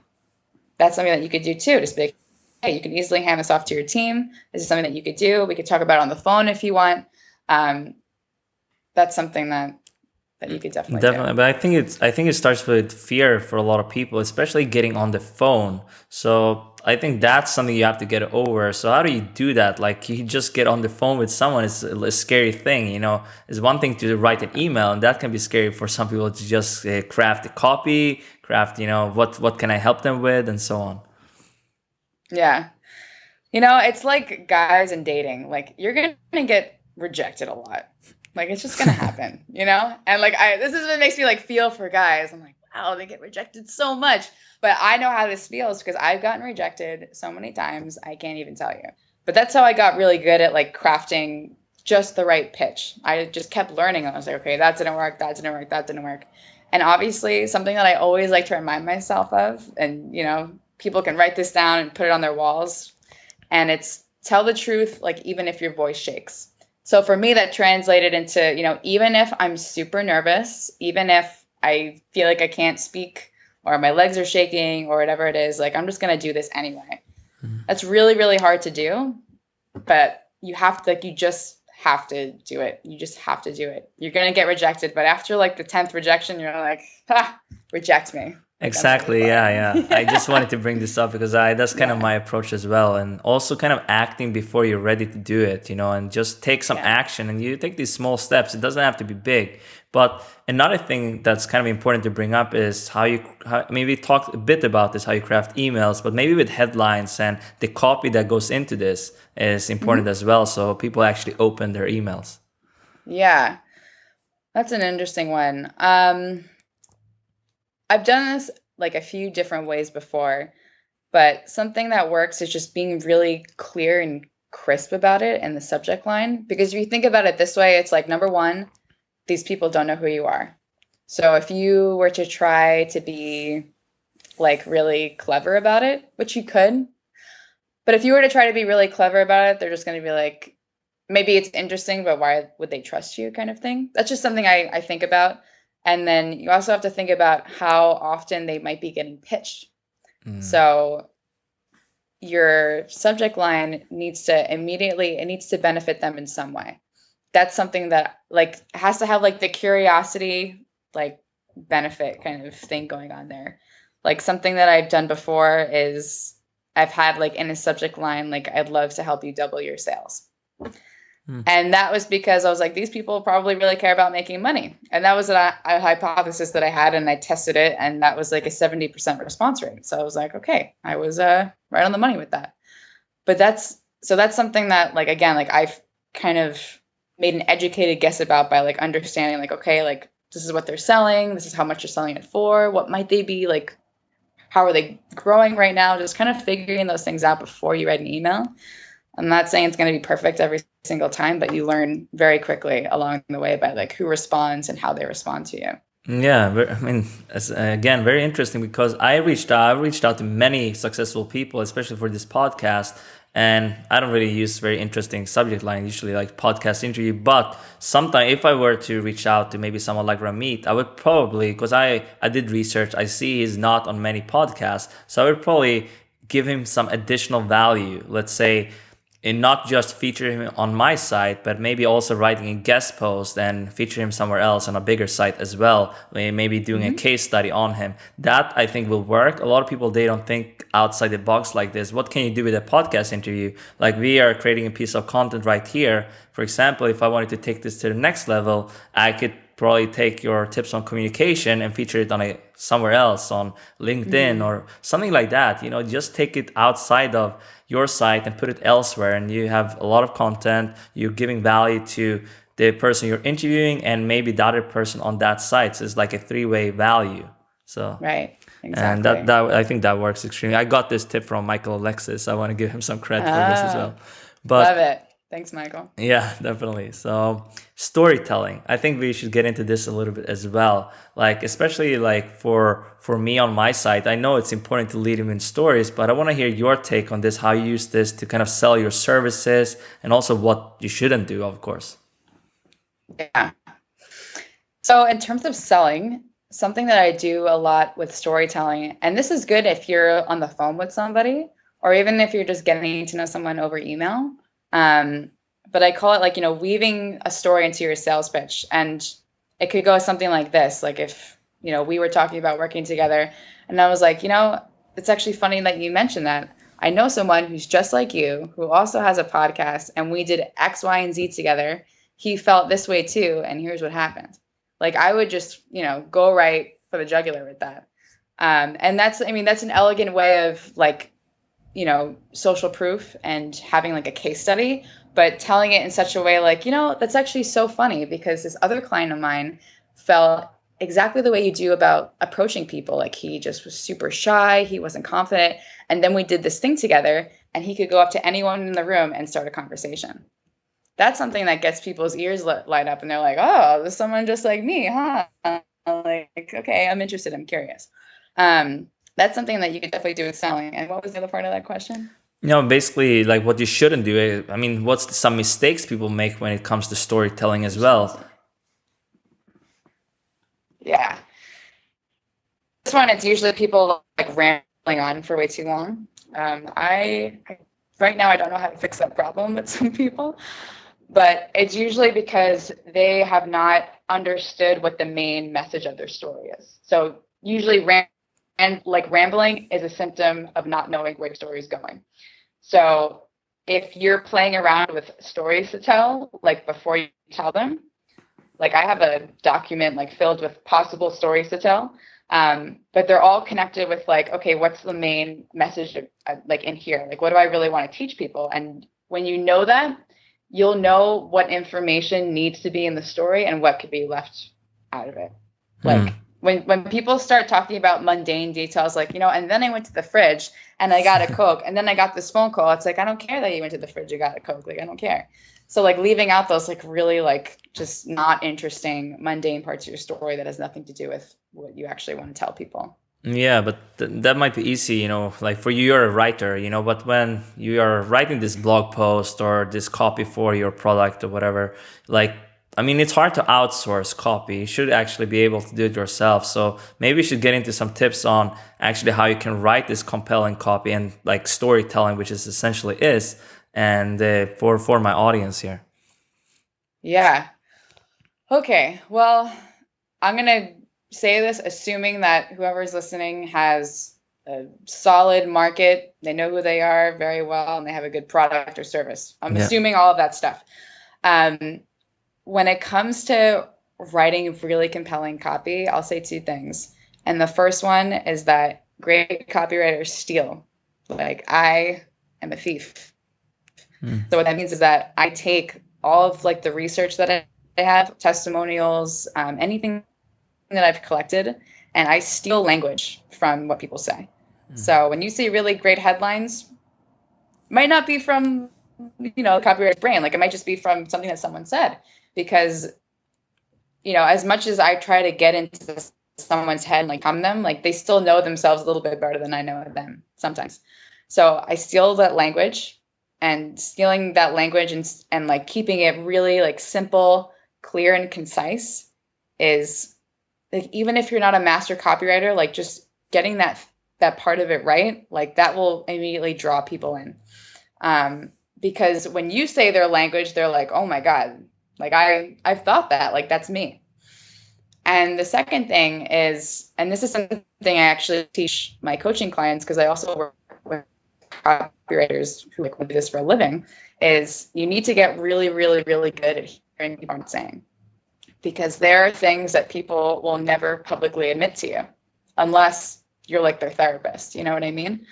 That's something that you could do too. Just be like, hey, you can easily hand this off to your team. This is something that you could do. We could talk about it on the phone if you want. That's something that you could definitely do. But I think it starts with fear for a lot of people, especially getting on the phone. So I think that's something you have to get over. So how do you do that? Like you just get on the phone with someone. It's a scary thing, It's one thing to write an email, and that can be scary for some people to just craft a copy, what can I help them with, and so on. Yeah. It's like guys and dating. Like you're going to get rejected a lot. Like it's just gonna happen, And like this is what makes me like feel for guys. I'm like, wow, they get rejected so much. But I know how this feels because I've gotten rejected so many times, I can't even tell you. But that's how I got really good at like crafting just the right pitch. I just kept learning. I was like, okay, that didn't work, that didn't work, that didn't work. And obviously something that I always like to remind myself of, and people can write this down and put it on their walls, and it's tell the truth, like even if your voice shakes. So for me, that translated into, even if I'm super nervous, even if I feel like I can't speak or my legs are shaking or whatever it is, like I'm just going to do this anyway. Mm-hmm. That's really, really hard to do, but you just have to do it. You just have to do it. You're going to get rejected, but after like the 10th rejection, you're like, reject me. Exactly. Yeah. I just wanted to bring this up because that's kind of my approach as well. And also kind of acting before you're ready to do it, and just take some action, and you take these small steps. It doesn't have to be big. But another thing that's kind of important to bring up is how maybe talk a bit about this, how you craft emails, but maybe with headlines and the copy that goes into this is important as well. So people actually open their emails. Yeah, that's an interesting one. I've done this like a few different ways before, but something that works is just being really clear and crisp about it in the subject line. Because if you think about it this way, it's like, number one, these people don't know who you are. So if you were to try to be like really clever about it, which you could, but if you were to try to be really clever about it, they're just going to be like, maybe it's interesting, but why would they trust you kind of thing? That's just something I think about. And then you also have to think about how often they might be getting pitched. So your subject line needs to benefit them in some way. That's something that like has to have like the curiosity, like benefit kind of thing going on there. Like something that I've done before is I've had like in a subject line, like I'd love to help you double your sales. And that was because I was like, these people probably really care about making money. And that was a hypothesis that I had, and I tested it, and that was like a 70% response rate. So I was like, okay, I was right on the money with that. But that's something that like, again, like I've kind of made an educated guess about by like understanding like, okay, like this is what they're selling. This is how much you're selling it for. What might they be like? How are they growing right now? Just kind of figuring those things out before you write an email. I'm not saying it's going to be perfect every single time, but you learn very quickly along the way by like who responds and how they respond to you. Yeah, I mean, again, very interesting because I reached out to many successful people, especially for this podcast, And I don't really use very interesting subject line, usually like podcast interview. But sometimes if I were to reach out to maybe someone like Ramit, I would probably, because I did research, I see he's not on many podcasts. So I would probably give him some additional value. Let's say, and not just feature him on my site, but maybe also writing a guest post and feature him somewhere else on a bigger site as well. Maybe doing a case study on him. That I think will work. A lot of people, they don't think outside the box like this. What can you do with a podcast interview? Like we are creating a piece of content right here. For example, if I wanted to take this to the next level, I could probably take your tips on communication and feature it on somewhere else on LinkedIn or something like that. Just take it outside of your site and put it elsewhere, and you have a lot of content. You're giving value to the person you're interviewing and maybe the other person on that site. So it's like a three-way value. So Right. and Exactly. that I think that works extremely. I got this tip from Michael Alexis. I want to give him some credit for this as well. Love But it. Thanks, Michael. yeah, definitely. So storytelling. I think we should get into this a little bit as well. Like especially like for me on my site, I know it's important to lead them in stories, but I want to hear your take on this, how you use this to kind of sell your services and also what you shouldn't do, of course. Yeah. So in terms of selling, something that I do a lot with storytelling, and this is good if you're on the phone with somebody or even if you're just getting to know someone over email. But I call it like, weaving a story into your sales pitch. And it could go something like this. Like if, we were talking about working together and I was like, it's actually funny that you mentioned that. I know someone who's just like you, who also has a podcast, and we did X, Y, and Z together. He felt this way too. And here's what happened. Like I would just, go right for the jugular with that. And that's an elegant way of like, social proof and having like a case study, but telling it in such a way like, that's actually so funny because this other client of mine felt exactly the way you do about approaching people. Like he just was super shy. He wasn't confident. And then we did this thing together and he could go up to anyone in the room and start a conversation. That's something that gets people's ears light up and they're like, oh, there's someone just like me, huh? Like, okay, I'm interested. I'm curious. That's something that you could definitely do with selling. And what was the other part of that question? Basically like what you shouldn't do. I mean, what's some mistakes people make when it comes to storytelling as well? Yeah. This one, it's usually people like rambling on for way too long. I right now, I don't know how to fix that problem with some people, but it's usually because they have not understood what the main message of their story is. So usually rambling is a symptom of not knowing where your story is going. So if you're playing around with stories to tell, like before you tell them, like I have a document like filled with possible stories to tell, but they're all connected with like, okay, what's the main message like in here? Like, what do I really want to teach people? And when you know that, you'll know what information needs to be in the story and what could be left out of it. Like when people start talking about mundane details, like, and then I went to the fridge and I got a Coke and then I got this phone call. It's like, I don't care that you went to the fridge, you got a Coke. Like, I don't care. So like leaving out those like really like just not interesting mundane parts of your story that has nothing to do with what you actually want to tell people. Yeah, but that might be easy, like for you, you're a writer, but when you are writing this blog post or this copy for your product or whatever, like, I mean, it's hard to outsource copy. You should actually be able to do it yourself. So maybe you should get into some tips on actually how you can write this compelling copy and like storytelling, which is essentially is, and for my audience here. Yeah. Okay. Well, I'm going to say this assuming that whoever's listening has a solid market. They know who they are very well and they have a good product or service. I'm assuming all of that stuff. When it comes to writing really compelling copy, I'll say two things. And the first one is that great copywriters steal. Like I am a thief. So what that means is that I take all of like the research that I have, testimonials, anything that I've collected, and I steal language from what people say. So when you see really great headlines, might not be from, the copywriter's brain. Like it might just be from something that someone said. Because, as much as I try to get into someone's head and like calm them, like they still know themselves a little bit better than I know them sometimes. So I steal that language. and stealing that language and like keeping it really like simple, clear, and concise is like, even if you're not a master copywriter, like just getting that part of it right, like that will immediately draw people in. Because when you say their language, they're like, oh my God, like I've thought that, like that's me. And the second thing is, and this is something I actually teach my coaching clients, because I also work with copywriters who like do this for a living, is you need to get really, really, really good at hearing people aren't saying. Because there are things that people will never publicly admit to you unless you're like their therapist. You know what I mean?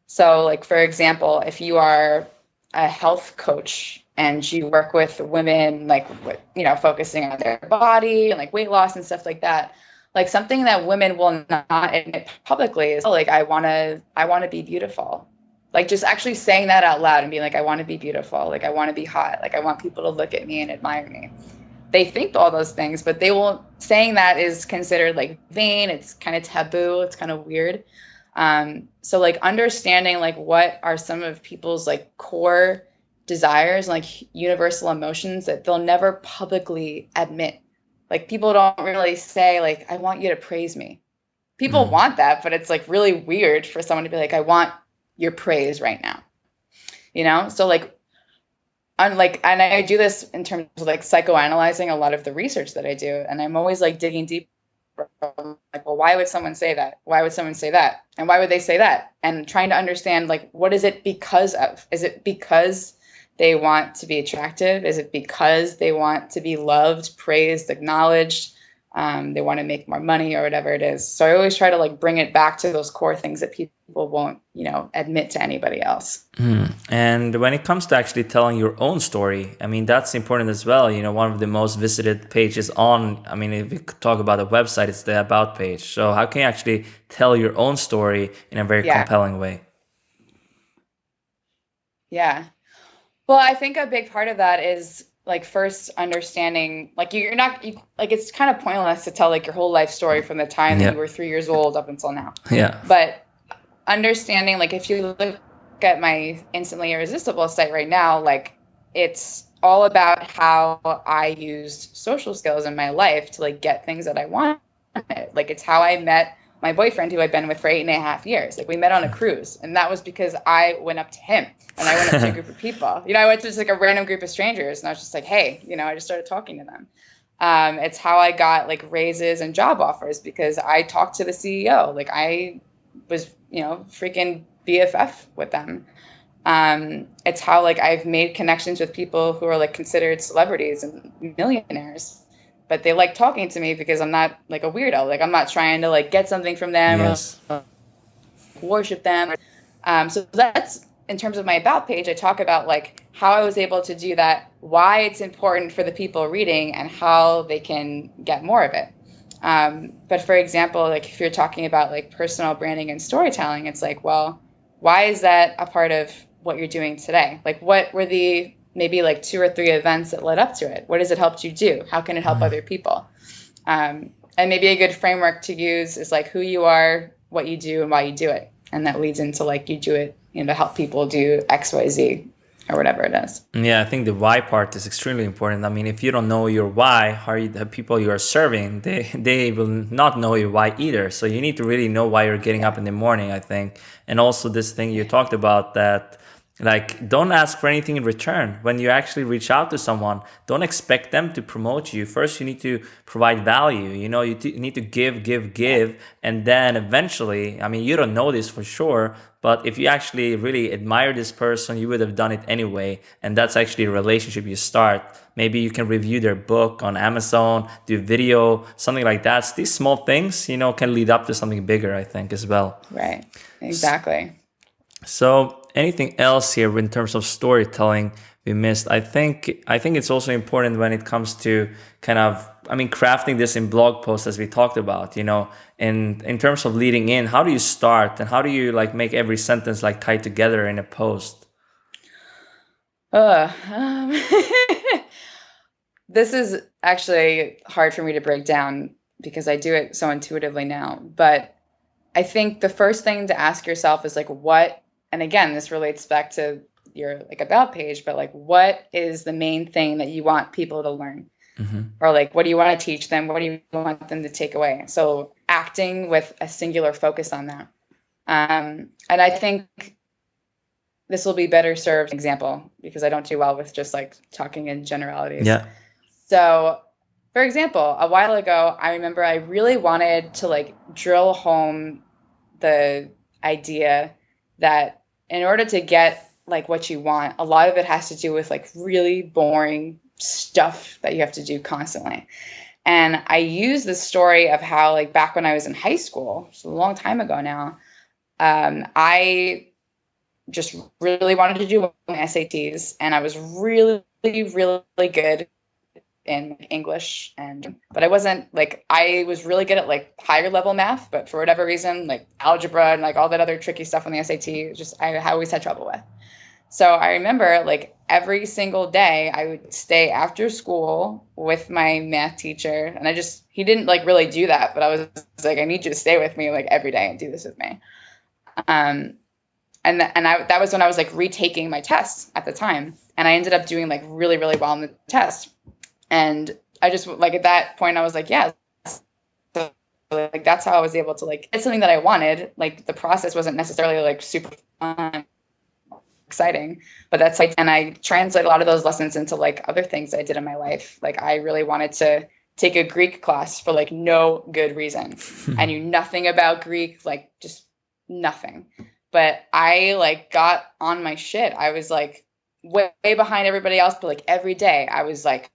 So like, for example, if you are a health coach and you work with women, like, you know, focusing on their body and like weight loss and stuff like that, like something that women will not admit publicly is, oh, like, I want to be beautiful. Like just actually saying that out loud and being like, I want to be beautiful. Like I want to be hot. Like I want people to look at me and admire me. They think all those things, but they won't. Saying that is considered like vain. It's kind of taboo. It's kind of weird. So like understanding like what are some of people's like core desires, like universal emotions that they'll never publicly admit. Like people don't really say like, I want you to praise me. People want that, but it's like really weird for someone to be like, I want your praise right now. You know? So like, and I do this in terms of like psychoanalyzing a lot of the research that I do. And I'm always like digging deep. Like, well, why would someone say that? Why would someone say that? And why would they say that? And trying to understand, like, what is it because of? Is it because they want to be attractive? Is it because they want to be loved, praised, acknowledged? They want to make more money or whatever it is. So I always try to like bring it back to those core things that people won't, you know, admit to anybody else. And when it comes to actually telling your own story, I mean, that's important as well. You know, one of the most visited pages on, I mean, if we could talk about a website, it's the About page. So how can you actually tell your own story in a very compelling way? Yeah. Well, I think a big part of that is like first understanding, like like it's kind of pointless to tell like your whole life story from the time that you were 3 years old up until now. Yeah. But understanding, like if you look at my Instantly Irresistible site right now, like it's all about how I used social skills in my life to like get things that I wanted. Like it's how I met my boyfriend, who I'd been with for 8.5 years. Like we met on a cruise, and that was because I went up to him and I went up to a group of people. You know, I went to just like a random group of strangers, and I was just like, hey, you know, I just started talking to them. It's how I got like raises and job offers, because I talked to the CEO. Like I was, you know, freaking BFF with them. It's how like I've made connections with people who are like considered celebrities and millionaires, but they like talking to me because I'm not like a weirdo. Like I'm not trying to like get something from them or worship them. So that's in terms of my About page. I talk about like how I was able to do that, why it's important for the people reading, and how they can get more of it. But for example, like if you're talking about like personal branding and storytelling, it's like, well, why is that a part of what you're doing today? Like what were the maybe like 2 or 3 events that led up to it? What has it helped you do? How can it help other people? And maybe a good framework to use is like who you are, what you do, and why you do it. And that leads into like you do it, you know, to help people do X, Y, Z, or whatever it is. Yeah, I think the why part is extremely important. I mean, if you don't know your why, the people you are serving, they will not know your why either. So you need to really know why you're getting up in the morning, I think. And also this thing you talked about, that like don't ask for anything in return. When you actually reach out to someone, don't expect them to promote you. First, you need to provide value. You know, you need to give, and then eventually, I mean, you don't know this for sure, but if you actually really admire this person, you would have done it anyway. And that's actually a relationship you start. Maybe you can review their book on Amazon, do video, something like that. So these small things, you know, can lead up to something bigger, I think, as well. Right. Exactly. So anything else here in terms of storytelling we missed? I think it's also important when it comes to kind of, I mean, crafting this in blog posts, as we talked about, you know, in terms of leading in, how do you start and how do you like make every sentence like tied together in a post? This is actually hard for me to break down because I do it so intuitively now. But I think the first thing to ask yourself is like, what, and again, this relates back to your like about page, but like what is the main thing that you want people to learn? Or like what do you want to teach them? What do you want them to take away? So acting with a singular focus on that. And I think this will be better served example because I don't do well with just like talking in generalities. Yeah. So for example, a while ago, I remember I really wanted to like drill home the idea that in order to get like what you want, a lot of it has to do with like really boring stuff that you have to do constantly. And I use the story of how like back when I was in high school, so a long time ago now, I just really wanted to do my SATs, and I was really, really good in English, but I wasn't like, I was really good at like higher level math, but for whatever reason, like algebra and like all that other tricky stuff on the SAT, just I always had trouble with. So I remember like every single day I would stay after school with my math teacher, and he didn't like really do that, but I was like, I need you to stay with me like every day and do this with me. That was when I was like retaking my tests at the time, and I ended up doing like really, really well in the test. And I just like at that point I was like, yeah, so, like that's how I was able to like get something that I wanted. Like the process wasn't necessarily like super fun, exciting, but that's like, and I translate a lot of those lessons into like other things I did in my life. Like I really wanted to take a Greek class for like no good reason. I knew nothing about Greek, like just nothing. But I like got on my shit. I was like way behind everybody else, but like every day I was like,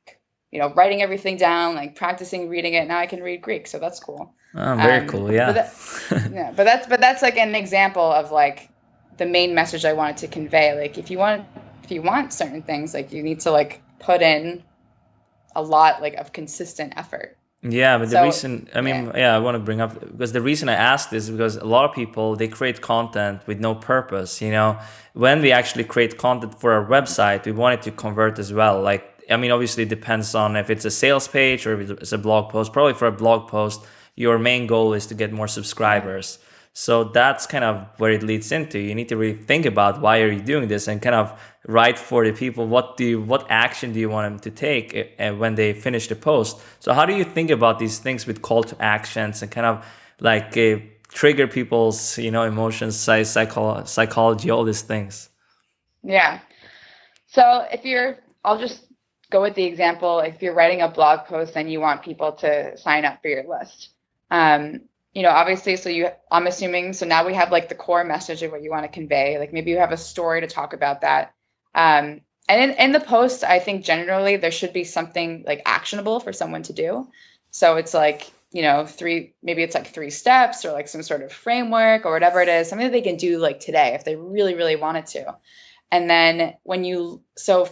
you know, writing everything down, like practicing reading it. Now I can read Greek, so that's cool. Very cool, yeah. But that's like an example of like the main message I wanted to convey. Like if you want certain things, like you need to like put in a lot like of consistent effort. Yeah, but the reason, I want to bring up, because the reason I asked this is because a lot of people, they create content with no purpose, you know. When we actually create content for our website, we want it to convert as well. Like, I mean, obviously it depends on if it's a sales page or if it's a blog post. Probably for a blog post, your main goal is to get more subscribers. So that's kind of where it leads into. You need to really think about why are you doing this and kind of write for the people. What action do you want them to take when they finish the post? So how do you think about these things with call to actions and kind of like trigger people's, you know, emotions, psychology, all these things? Yeah. So I'll just go with the example. If you're writing a blog post and you want people to sign up for your list, you know, obviously, I'm assuming, so now we have like the core message of what you want to convey. Like maybe you have a story to talk about that. And in the post, I think generally there should be something like actionable for someone to do. So it's like, you know, maybe it's like 3 steps or like some sort of framework or whatever it is, something that they can do like today if they really, really wanted to. And then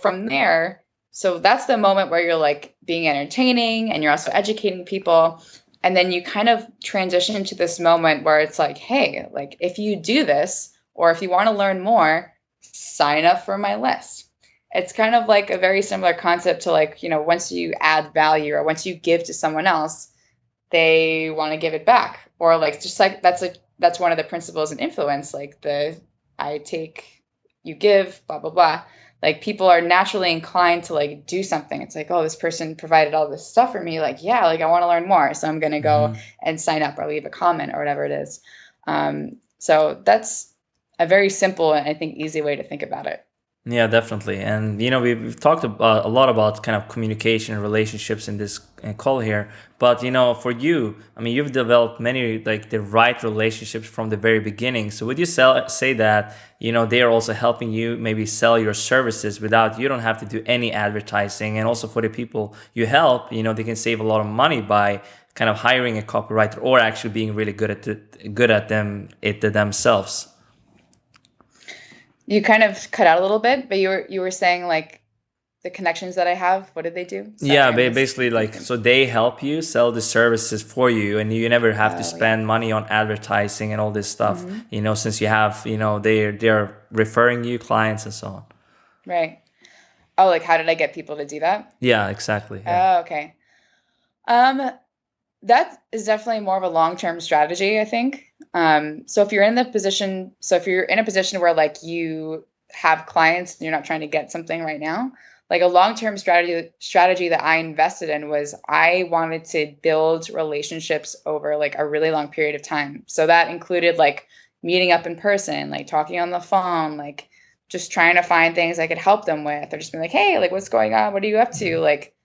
from there, so that's the moment where you're like being entertaining and you're also educating people. And then you kind of transition to this moment where it's like, hey, like if you do this, or if you want to learn more, sign up for my list. It's kind of like a very similar concept to like, you know, once you add value or once you give to someone else, they want to give it back. Or like, just like, that's one of the principles in influence, like I take, you give, blah, blah, blah. Like people are naturally inclined to like do something. It's like, oh, this person provided all this stuff for me. Like, yeah, like I want to learn more. So I'm going to go and sign up or leave a comment or whatever it is. So that's a very simple and I think easy way to think about it. Yeah, definitely. And, you know, we've talked about, a lot about kind of communication and relationships in this call here. But, you know, for you, I mean, you've developed many, like the right relationships from the very beginning. So would you say that, you know, they are also helping you maybe sell your services without, you don't have to do any advertising. And also for the people you help, you know, they can save a lot of money by kind of hiring a copywriter or actually being really good at themselves. You kind of cut out a little bit, but you were saying like the connections that I have, what did they do? Sorry, yeah, basically like, so they help you sell the services for you and you never have to spend money on advertising and all this stuff, you know, since you have, you know, they're referring you clients and so on. Right. Oh, like how did I get people to do that? Yeah, exactly. Yeah. Oh, okay. That is definitely more of a long-term strategy, I think. So if you're in a position where like you have clients and you're not trying to get something right now. Like a long-term strategy that I invested in was I wanted to build relationships over like a really long period of time. So that included like meeting up in person, like talking on the phone, like just trying to find things I could help them with, or just being like, hey, like what's going on? What are you up to? Like,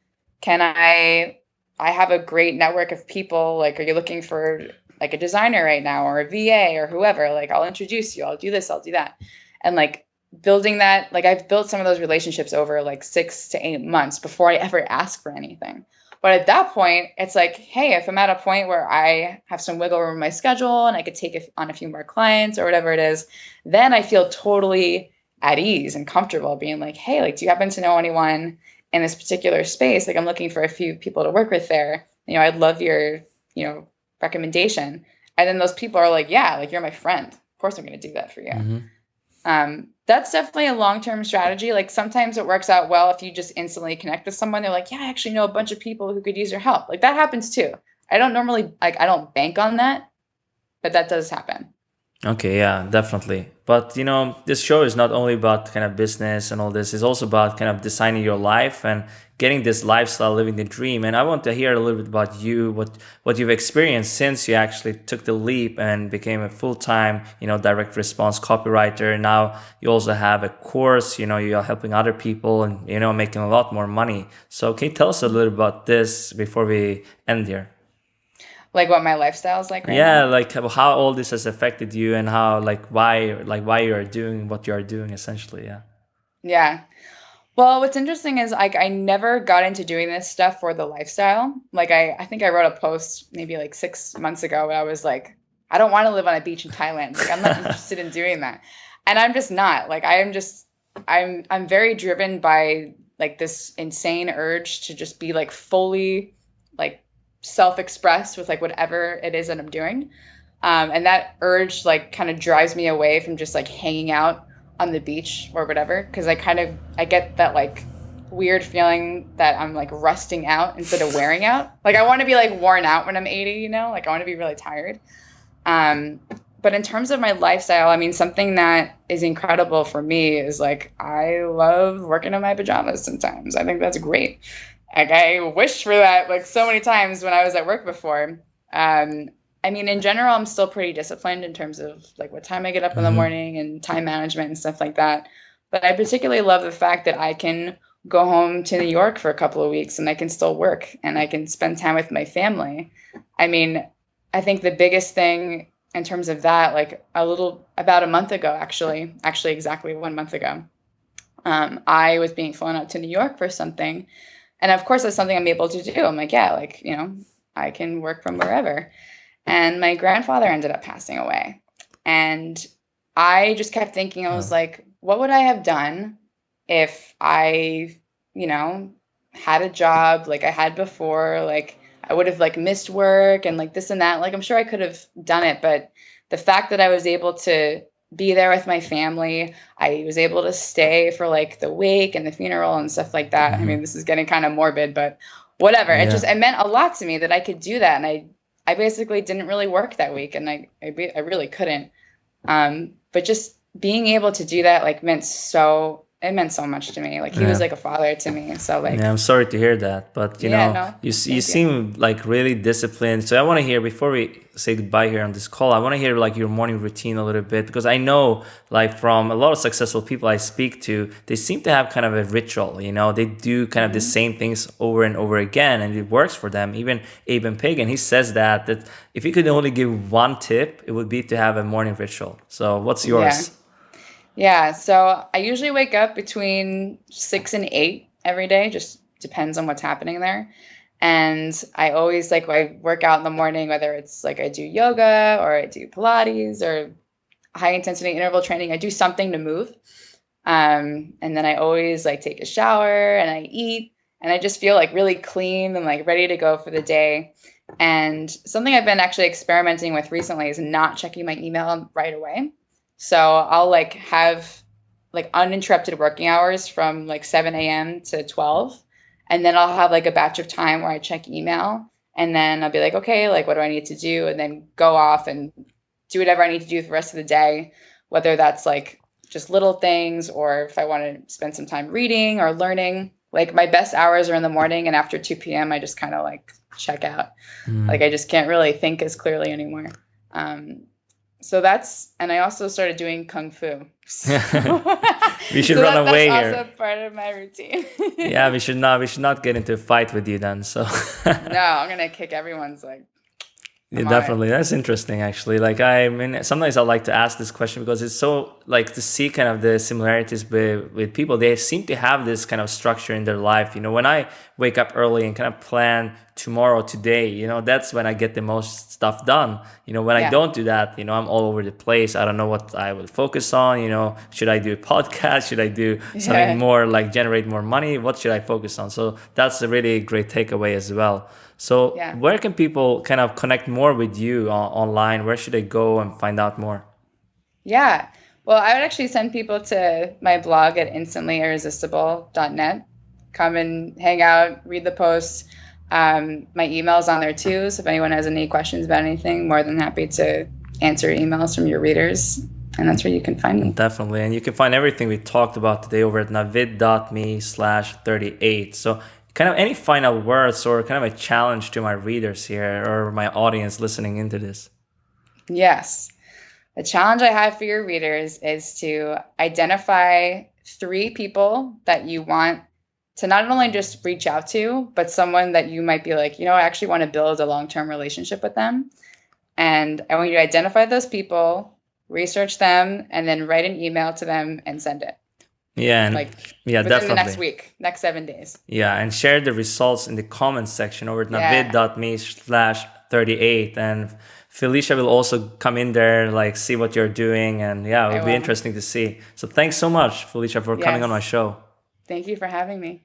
can I have a great network of people. Like, are you looking for like a designer right now or a VA or whoever? Like, I'll introduce you. I'll do this. I'll do that. And like building that, like I've built some of those relationships over like 6 to 8 months before I ever ask for anything. But at that point, it's like, hey, if I'm at a point where I have some wiggle room in my schedule and I could take on a few more clients or whatever it is, then I feel totally at ease and comfortable being like, hey, like, do you happen to know anyone in this particular space? Like, I'm looking for a few people to work with there. I'd love your, recommendation. And then those people are like, yeah, like you're my friend. Of course I'm going to do that for you. That's definitely a long-term strategy. Like sometimes it works out well if you just instantly connect with someone. They're like, yeah, I actually know a bunch of people who could use your help. Like that happens too. I don't bank on that, but that does happen. Okay, yeah, definitely. But this show is not only about kind of business and all this, it's also about kind of designing your life and getting this lifestyle, living the dream. And I want to hear a little bit about you, what you've experienced since you actually took the leap and became a full-time, direct response copywriter. Now you also have a course, you are helping other people and, making a lot more money. So can you tell us a little about this before we end here? Like what my lifestyle is like right Yeah, now. like how all this has affected you and how why you are doing what you are doing essentially. Yeah. Yeah. Well, what's interesting is like I never got into doing this stuff for the lifestyle. Like I think I wrote a post maybe like 6 months ago where I was like, I don't want to live on a beach in Thailand. Like I'm not interested in doing that. And I'm just not. Like I'm very driven by like this insane urge to just be like fully like self-expressed with like whatever it is that I'm doing. And that urge like kind of drives me away from just like hanging out on the beach or whatever, because I get that like weird feeling that I'm like rusting out instead of wearing out. Like I want to be like worn out when I'm 80, like I want to be really tired. But in terms of my lifestyle, I mean, something that is incredible for me is like I love working in my pajamas sometimes. I think that's great. Like I wished for that like so many times when I was at work before. I mean, in general, I'm still pretty disciplined in terms of like what time I get up in the morning and time management and stuff like that. But I particularly love the fact that I can go home to New York for a couple of weeks and I can still work and I can spend time with my family. I mean, I think the biggest thing in terms of that, like about a month ago, actually exactly 1 month ago, I was being flown out to New York for something. And of course, that's something I'm able to do. I'm like, yeah, like, I can work from wherever. And my grandfather ended up passing away. And I just kept thinking, I was like, what would I have done if I, had a job like I had before? Like I would have like missed work and like this and that. Like I'm sure I could have done it. But the fact that I was able to be there with my family, I was able to stay for like the wake and the funeral and stuff like that. I mean, this is getting kind of morbid, but whatever. Yeah. It meant a lot to me that I could do that. And I basically didn't really work that week and I really couldn't. But just being able to do that like meant so much to me. Like he was like a father to me. So like, yeah, I'm sorry to hear that, but you seem like really disciplined. So I want to hear, before we say goodbye here on this call, I want to hear like your morning routine a little bit, because I know like from a lot of successful people I speak to, they seem to have kind of a ritual, they do kind of the same things over and over again and it works for them. Even Aben Pagan, he says that if he could only give one tip, it would be to have a morning ritual. So what's yours? Yeah, so I usually wake up between 6 and 8 every day, just depends on what's happening there. And I always I work out in the morning, whether it's like I do yoga or I do Pilates or high intensity interval training. I do something to move. And then I always take a shower and I eat and I just feel like really clean and like ready to go for the day. And something I've been actually experimenting with recently is not checking my email right away. So I'll have uninterrupted working hours from 7 a.m. to 12. And then I'll have a batch of time where I check email. And then I'll be like, okay, what do I need to do? And then go off and do whatever I need to do for the rest of the day, whether that's just little things, or if I want to spend some time reading or learning. Like my best hours are in the morning, and after 2 p.m. I just kind of like check out. Like I just can't really think as clearly anymore. So and I also started doing Kung Fu. We should run away that's here. That's also part of my routine. Yeah, we should not get into a fight with you then. So no, I'm going to kick everyone's like. Yeah, definitely. That's interesting, actually. Like, I mean, sometimes I like to ask this question because it's so like to see kind of the similarities with people. They seem to have this kind of structure in their life. You know, when I wake up early and kind of plan tomorrow, today, you know, that's when I get the most stuff done. You know, when I don't do that, you know, I'm all over the place. I don't know what I will focus on. You know, should I do a podcast? Should I do something more like generate more money? What should I focus on? So that's a really great takeaway as well. So where can people kind of connect more with you online? Where should they go and find out more? Yeah. Well, I would actually send people to my blog at instantlyirresistible.net. Come and hang out, read the posts. My email's on there too. So if anyone has any questions about anything, more than happy to answer emails from your readers. And that's where you can find me. Definitely. And you can find everything we talked about today over at navid.me/38. So kind of any final words or kind of a challenge to my readers here or my audience listening into this? Yes. The challenge I have for your readers is to identify 3 people that you want to not only just reach out to, but someone that you might be like, you know, I actually want to build a long-term relationship with them. And I want you to identify those people, research them, and then write an email to them and send it. Yeah, and within definitely. The next week, next 7 days. Yeah, and share the results in the comments section over at navid.me/38. And Felicia will also come in there, like see what you're doing, and it'll be interesting to see. So thanks so much, Felicia, for coming on my show. Thank you for having me.